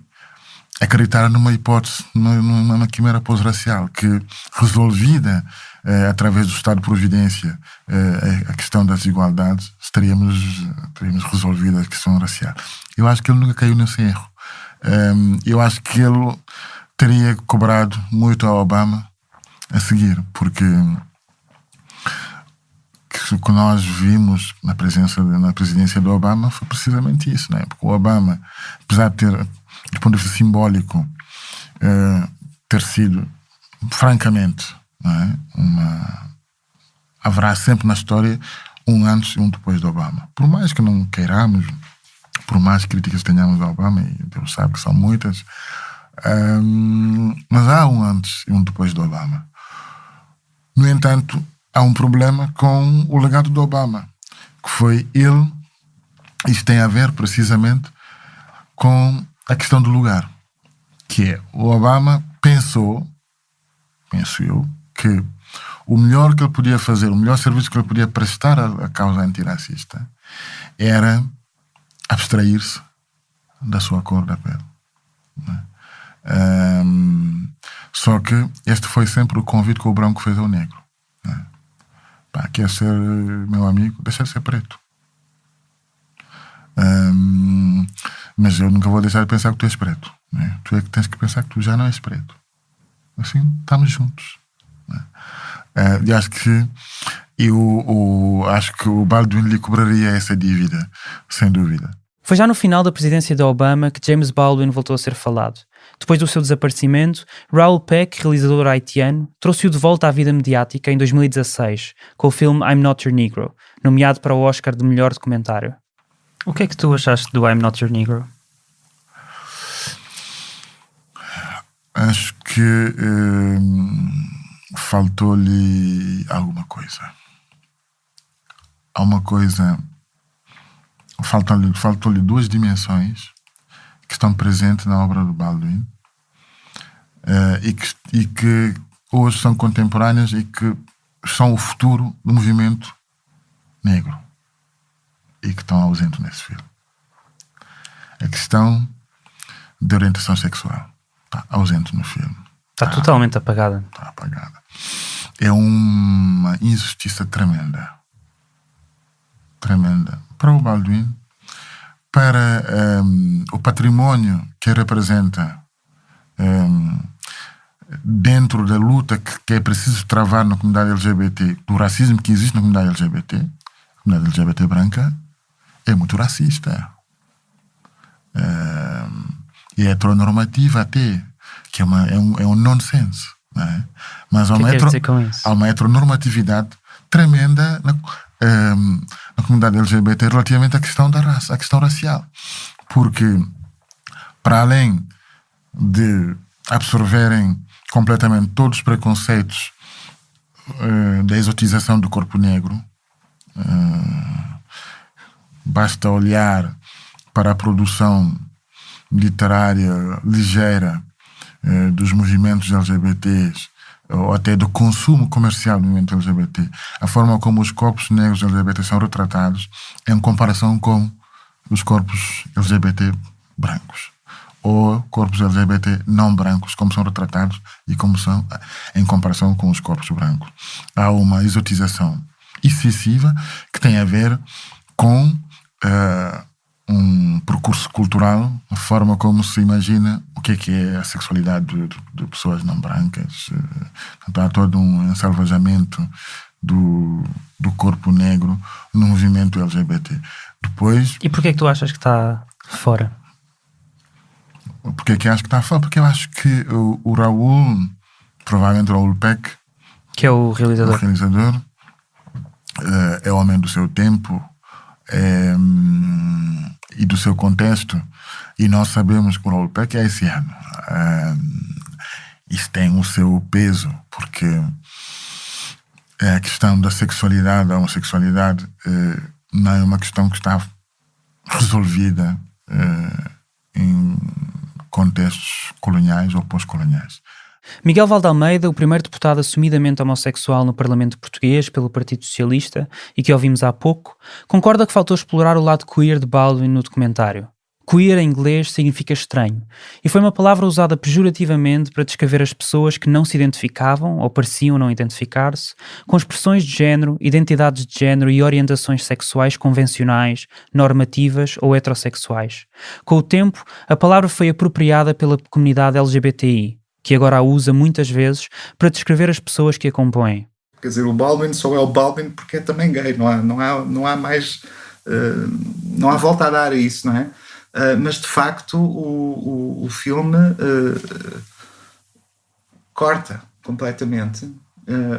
acreditar numa hipótese, numa quimera pós-racial, que resolvida através do Estado de Providência a questão das desigualdades, teríamos resolvido a questão racial. Eu acho que ele nunca caiu nesse erro. Eu acho que ele teria cobrado muito ao Obama a seguir, porque o que nós vimos na presidência do Obama foi precisamente isso, né? Porque o Obama, apesar de ter, do ponto de vista simbólico, ter sido, francamente, né, haverá sempre na história um antes e um depois do Obama. Por mais que não queiramos, por mais críticas tenhamos ao Obama, e Deus sabe que são muitas, mas há um antes e um depois do Obama. No entanto, há um problema com o legado do Obama, que foi ele, isto tem a ver precisamente com a questão do lugar, que é, o Obama penso eu, que o melhor que ele podia fazer, o melhor serviço que ele podia prestar à causa antirracista era abstrair-se da sua cor da pele. Né? Só que este foi sempre o convite que o branco fez ao negro. Né? Pá, quer ser meu amigo, deixa de ser preto. Mas eu nunca vou deixar de pensar que tu és preto. Né? Tu é que tens que pensar que tu já não és preto. Assim, estamos juntos. Né? E acho que acho que o Baldwin lhe cobraria essa dívida, sem dúvida. Foi já no final da presidência de Obama que James Baldwin voltou a ser falado. Depois do seu desaparecimento, Raoul Peck, realizador haitiano, trouxe-o de volta à vida mediática em 2016, com o filme I'm Not Your Negro, nomeado para o Oscar de melhor documentário. O que é que tu achaste do I'm Not Your Negro? Acho que faltou-lhe alguma coisa. Há uma coisa... Faltou-lhe duas dimensões que estão presentes na obra do Baldwin e que hoje são contemporâneas e que são o futuro do movimento negro e que estão ausentes nesse filme. A questão de orientação sexual está ausente no filme. Está totalmente apagada. Está apagada. É uma injustiça tremenda. Tremenda. Para o Baldwin, para o património que representa dentro da luta que é preciso travar na comunidade LGBT, do racismo que existe na comunidade LGBT, a comunidade LGBT branca é muito racista. E é heteronormativa até, que é um nonsense. Não é? Mas há uma heteronormatividade tremenda na comunidade LGBT relativamente à questão da raça, à questão racial. Porque, para além de absorverem completamente todos os preconceitos da exotização do corpo negro, basta olhar para a produção literária ligeira dos movimentos LGBTs ou até do consumo comercial do movimento LGBT, a forma como os corpos negros LGBT são retratados em comparação com os corpos LGBT brancos ou corpos LGBT não brancos, como são retratados e como são em comparação com os corpos brancos. Há uma exotização excessiva que tem a ver com um percurso cultural, a forma como se imagina o que é a sexualidade de pessoas não brancas. Então há todo um ensalvajamento do corpo negro no movimento LGBT. Depois... E porquê é que tu achas que está fora? Porquê é que acho que está fora? Porque eu acho que o Raoul, provavelmente o Raoul Peck, que é o realizador, é homem do seu tempo, e do seu contexto, e nós sabemos que o Raoul Peck é haitiano. Isso tem o seu peso, porque a questão da sexualidade, da homossexualidade, não é uma questão que está resolvida em contextos coloniais ou pós-coloniais. Miguel Valde-Almeida, o primeiro deputado assumidamente homossexual no Parlamento Português pelo Partido Socialista e que ouvimos há pouco, concorda que faltou explorar o lado queer de Baldwin no documentário. Queer em inglês significa estranho, e foi uma palavra usada pejorativamente para descrever as pessoas que não se identificavam, ou pareciam não identificar-se, com expressões de género, identidades de género e orientações sexuais convencionais, normativas ou heterossexuais. Com o tempo, a palavra foi apropriada pela comunidade LGBTI, que agora a usa muitas vezes para descrever as pessoas que a compõem. Quer dizer, o Baldwin só é o Baldwin porque é também gay, não há mais... não há volta a dar a isso, não é? Mas de facto o filme corta completamente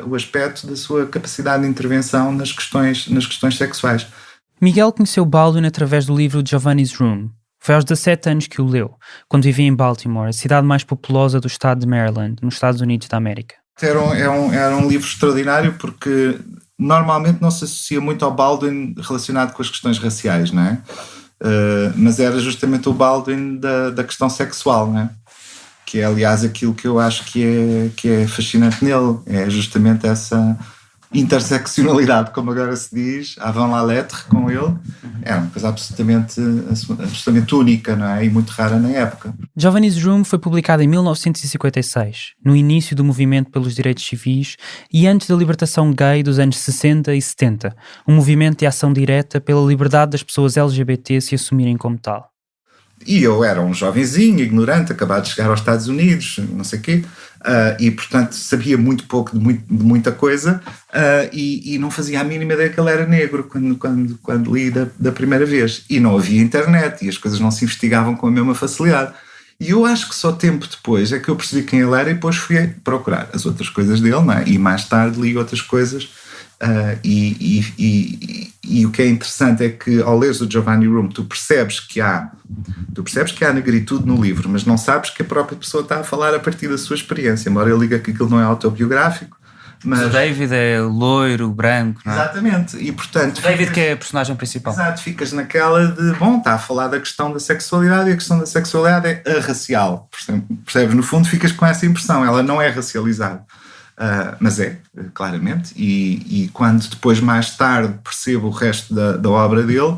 o aspecto da sua capacidade de intervenção nas questões sexuais. Miguel conheceu Baldwin através do livro Giovanni's Room. Foi aos 17 anos que o leu, quando vivia em Baltimore, a cidade mais populosa do estado de Maryland, nos Estados Unidos da América. Era um livro extraordinário porque normalmente não se associa muito ao Baldwin relacionado com as questões raciais, não é? Mas era justamente o Baldwin da questão sexual, não é? Que é aliás aquilo que eu acho que é fascinante nele, é justamente essa interseccionalidade, como agora se diz, avant la lettre com ele. Era uma coisa absolutamente única, não é? E muito rara na época. Giovanni's Room foi publicado em 1956, no início do movimento pelos direitos civis e antes da libertação gay dos anos 60 e 70, um movimento de ação direta pela liberdade das pessoas LGBT se assumirem como tal. E eu era um jovenzinho, ignorante, acabado de chegar aos Estados Unidos, não sei o quê, e portanto sabia muito pouco de muita coisa, e não fazia a mínima ideia que ele era negro quando li da primeira vez. E não havia internet e as coisas não se investigavam com a mesma facilidade. E eu acho que só tempo depois é que eu percebi quem ele era e depois fui procurar as outras coisas dele, não é? E mais tarde li outras coisas. E o que é interessante é que ao leres o Giovanni Room tu percebes que há negritude no livro, mas não sabes que a própria pessoa está a falar a partir da sua experiência, embora ele diga que aquilo não é autobiográfico. Mas o David é loiro, branco, não é? Exatamente, e portanto... O David que é a personagem principal. Exato, ficas naquela de, está a falar da questão da sexualidade, e a questão da sexualidade é racial, percebes? No fundo ficas com essa impressão, ela não é racializada. Mas é, claramente, e quando depois mais tarde percebo o resto da obra dele,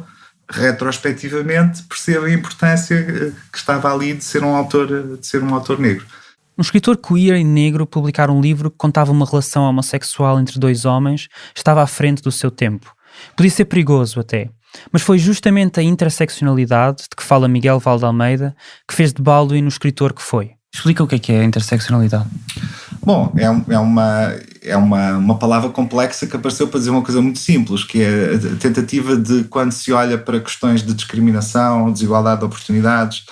retrospectivamente percebo a importância que estava ali de ser um autor negro. Um escritor queer e negro publicar um livro que contava uma relação homossexual entre dois homens estava à frente do seu tempo. Podia ser perigoso até, mas foi justamente a interseccionalidade de que fala Miguel Valde Almeida que fez de Baldwin o escritor que foi. Explica o que é a interseccionalidade. Bom, é uma palavra complexa que apareceu para dizer uma coisa muito simples, que é a tentativa de, quando se olha para questões de discriminação, desigualdade de oportunidades,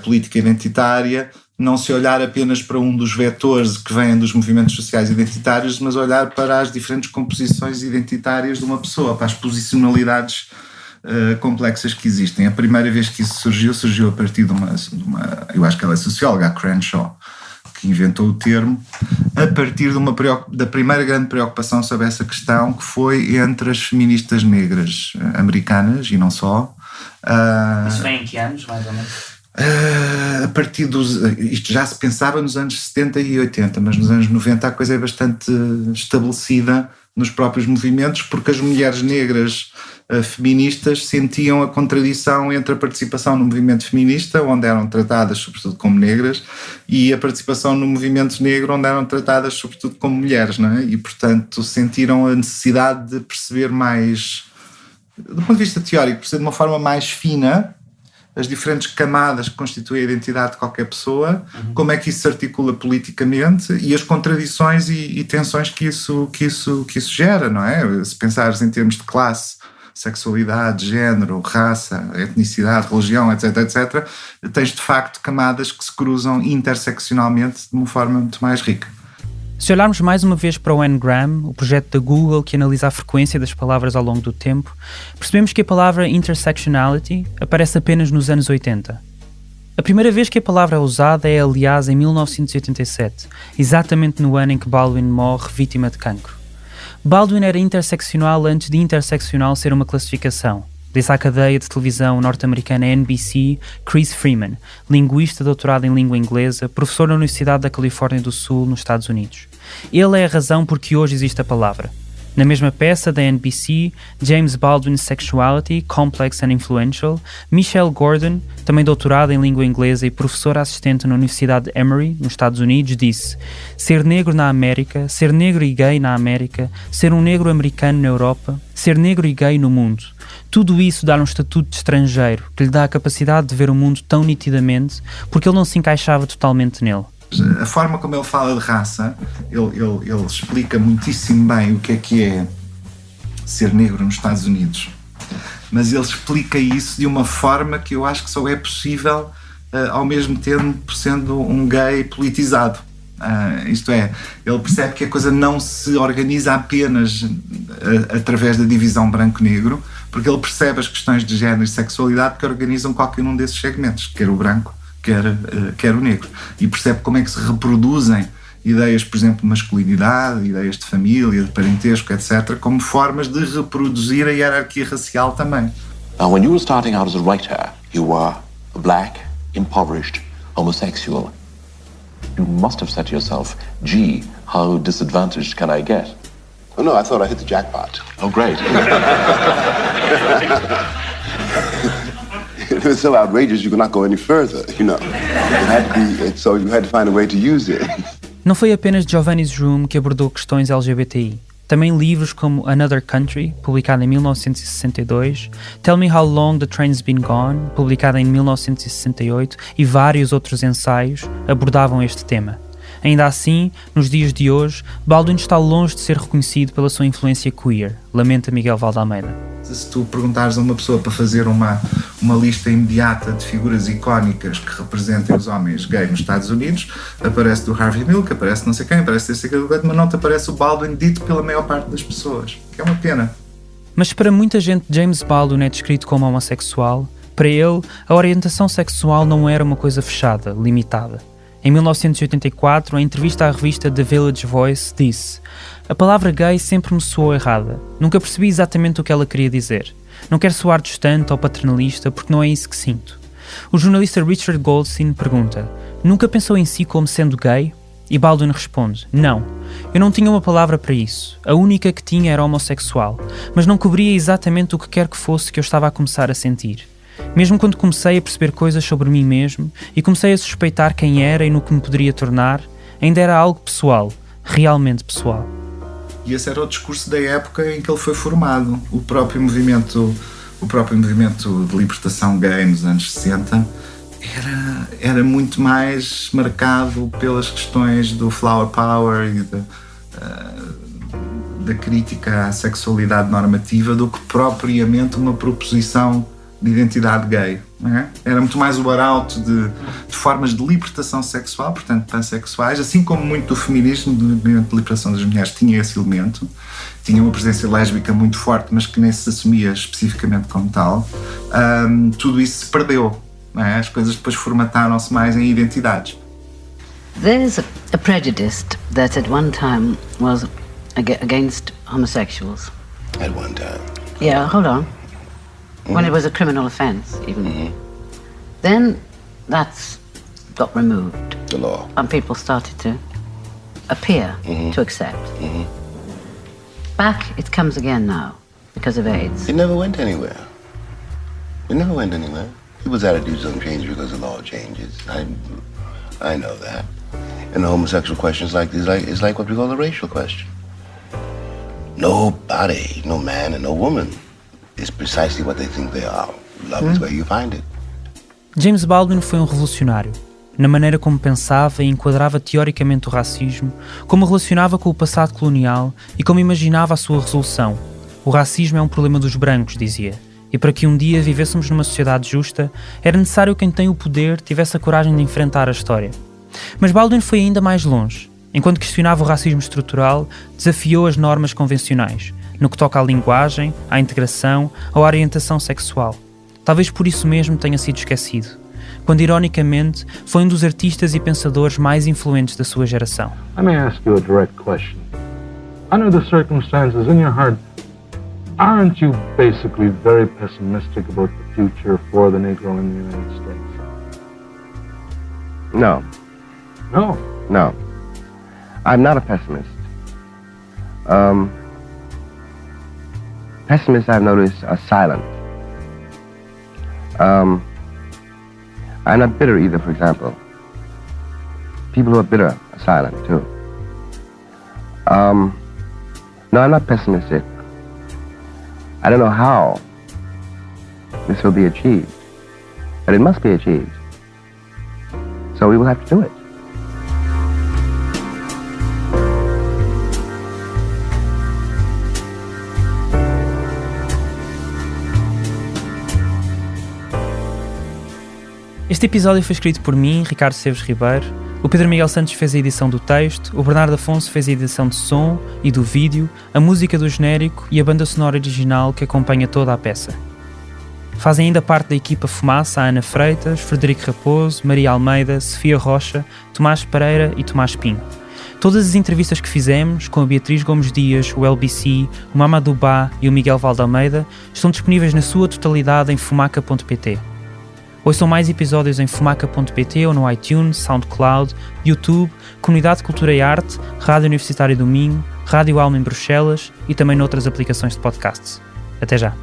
política identitária, não se olhar apenas para um dos vetores que vêm dos movimentos sociais identitários, mas olhar para as diferentes composições identitárias de uma pessoa, para as posicionalidades complexas que existem. A primeira vez que isso surgiu a partir de uma eu acho que ela é socióloga, a Crenshaw, que inventou o termo, a partir da primeira grande preocupação sobre essa questão, que foi entre as feministas negras americanas, e não só. Isso vem em que anos, mais ou menos? A partir isto já se pensava nos anos 70 e 80, mas nos anos 90 a coisa é bastante estabelecida nos próprios movimentos, porque as mulheres negras feministas sentiam a contradição entre a participação no movimento feminista, onde eram tratadas sobretudo como negras, e a participação no movimento negro, onde eram tratadas sobretudo como mulheres, não é? E portanto sentiram a necessidade de perceber mais, do ponto de vista teórico, perceber de uma forma mais fina as diferentes camadas que constituem a identidade de qualquer pessoa, como é que isso se articula politicamente e as contradições e tensões que isso gera, não é? Se pensares em termos de classe, sexualidade, género, raça, etnicidade, religião, etc., etc., tens de facto camadas que se cruzam interseccionalmente de uma forma muito mais rica. Se olharmos mais uma vez para o N-Gram, o projeto da Google que analisa a frequência das palavras ao longo do tempo, percebemos que a palavra intersectionality aparece apenas nos anos 80. A primeira vez que a palavra é usada é, aliás, em 1987, exatamente no ano em que Baldwin morre vítima de cancro. Baldwin era interseccional antes de interseccional ser uma classificação. Disse à cadeia de televisão norte-americana NBC Chris Freeman, linguista doutorado em língua inglesa, professor na Universidade da Califórnia do Sul, nos Estados Unidos. Ele é a razão por que hoje existe a palavra. Na mesma peça da NBC, James Baldwin's Sexuality, Complex and Influential, Michelle Gordon, também doutorada em língua inglesa e professora assistente na Universidade de Emory, nos Estados Unidos, disse: ser negro na América, ser negro e gay na América, ser um negro americano na Europa, ser negro e gay no mundo. Tudo isso dá um estatuto de estrangeiro, que lhe dá a capacidade de ver o mundo tão nitidamente, porque ele não se encaixava totalmente nele. A forma como ele fala de raça, ele explica muitíssimo bem o que é ser negro nos Estados Unidos. Mas ele explica isso de uma forma que eu acho que só é possível ao mesmo tempo sendo um gay politizado. Isto é, ele percebe que a coisa não se organiza apenas através da divisão branco-negro, porque ele percebe as questões de género e sexualidade que organizam qualquer um desses segmentos, quer o branco, quer o negro, e percebe como é que se reproduzem ideias, por exemplo, de masculinidade, ideias de família, de parentesco, etc., como formas de reproduzir a hierarquia racial também. Now, when you were starting out as a writer, you were a black, impoverished, homosexual. You must have said to yourself, gee, how disadvantaged can I get? Oh, no, I thought I hit the jackpot. Oh, great. It was so outrageous you could not go any further, you know. So you had to find a way to use it. Não foi apenas Giovanni's Room que abordou questões LGBTI. também livros como Another Country, publicado em 1962, Tell Me How Long the Train's Been Gone, publicado em 1968, e vários outros ensaios abordavam este tema. Ainda assim, nos dias de hoje, Baldwin está longe de ser reconhecido pela sua influência queer, lamenta Miguel Valdealmeida. Se tu perguntares a uma pessoa para fazer uma lista imediata de figuras icónicas que representem os homens gays nos Estados Unidos, aparece do Harvey Milk, aparece não sei quem, aparece esse aquele, mas não te aparece o Baldwin dito pela maior parte das pessoas, que é uma pena. Mas para muita gente, James Baldwin é descrito como homossexual. Para ele, a orientação sexual não era uma coisa fechada, limitada. Em 1984, em entrevista à revista The Village Voice, disse: "A palavra gay sempre me soou errada. Nunca percebi exatamente o que ela queria dizer. Não quero soar distante ou paternalista, porque não é isso que sinto." O jornalista Richard Goldstein pergunta: "Nunca pensou em si como sendo gay?" E Baldwin responde: "Não. Eu não tinha uma palavra para isso. A única que tinha era homossexual, mas não cobria exatamente o que quer que fosse que eu estava a começar a sentir. Mesmo quando comecei a perceber coisas sobre mim mesmo e comecei a suspeitar quem era e no que me poderia tornar, ainda era algo pessoal, realmente pessoal." E esse era o discurso da época em que ele foi formado. O próprio movimento de libertação gay nos anos 60 era muito mais marcado pelas questões do flower power e da crítica à sexualidade normativa do que propriamente uma proposição de identidade gay, não é? Era muito mais o arauto de formas de libertação sexual, portanto pansexuais, assim como muito do feminismo, do movimento de libertação das mulheres tinha esse elemento, tinha uma presença lésbica muito forte, mas que nem se assumia especificamente como tal. Tudo isso se perdeu, não é? As coisas depois formataram-se mais em identidades. There's a prejudice that at one time was against homosexuals. At one time. Yeah, hold on. When it was a criminal offence, even. Then that's got removed. The law. And people started to appear to accept. Back it comes again now, because of AIDS. It never went anywhere. It never went anywhere. People's attitudes don't change because the law changes. I know that. And the homosexual question is like what we call a racial question. Nobody, no man and no woman, is precisely what they think they are. Love is where you find it. James Baldwin foi um revolucionário, na maneira como pensava e enquadrava teoricamente o racismo, como relacionava com o passado colonial e como imaginava a sua resolução. O racismo é um problema dos brancos, dizia, e para que um dia vivêssemos numa sociedade justa, era necessário que quem tem o poder tivesse a coragem de enfrentar a história. Mas Baldwin foi ainda mais longe. Enquanto questionava o racismo estrutural, desafiou as normas convencionais, no que toca à linguagem, à integração, à orientação sexual. Talvez por isso mesmo tenha sido esquecido, quando ironicamente foi um dos artistas e pensadores mais influentes da sua geração. Let me ask you a direct question. Under the circumstances in your heart, aren't you basically very pessimistic about the future for the Negro in the United States? No. No? No. I'm not a pessimist. Pessimists, I've noticed, are silent. I'm not bitter either, for example. People who are bitter are silent, too. No, I'm not pessimistic. I don't know how this will be achieved, but it must be achieved. So we will have to do it. Este episódio foi escrito por mim, Ricardo Seves Ribeiro. O Pedro Miguel Santos fez a edição do texto, o Bernardo Afonso fez a edição de som e do vídeo, a música do genérico e a banda sonora original que acompanha toda a peça. Fazem ainda parte da equipa Fumaça a Ana Freitas, Frederico Raposo, Maria Almeida, Sofia Rocha, Tomás Pereira e Tomás Pinho. Todas as entrevistas que fizemos, com a Beatriz Gomes Dias, o LBC, o Mamadou Ba e o Miguel Valdealmeida, estão disponíveis na sua totalidade em fumaca.pt. Ouçam mais episódios em fumaca.pt ou no iTunes, SoundCloud, YouTube, Comunidade de Cultura e Arte, Rádio Universitária do Minho, Rádio Alma em Bruxelas e também noutras aplicações de podcasts. Até já!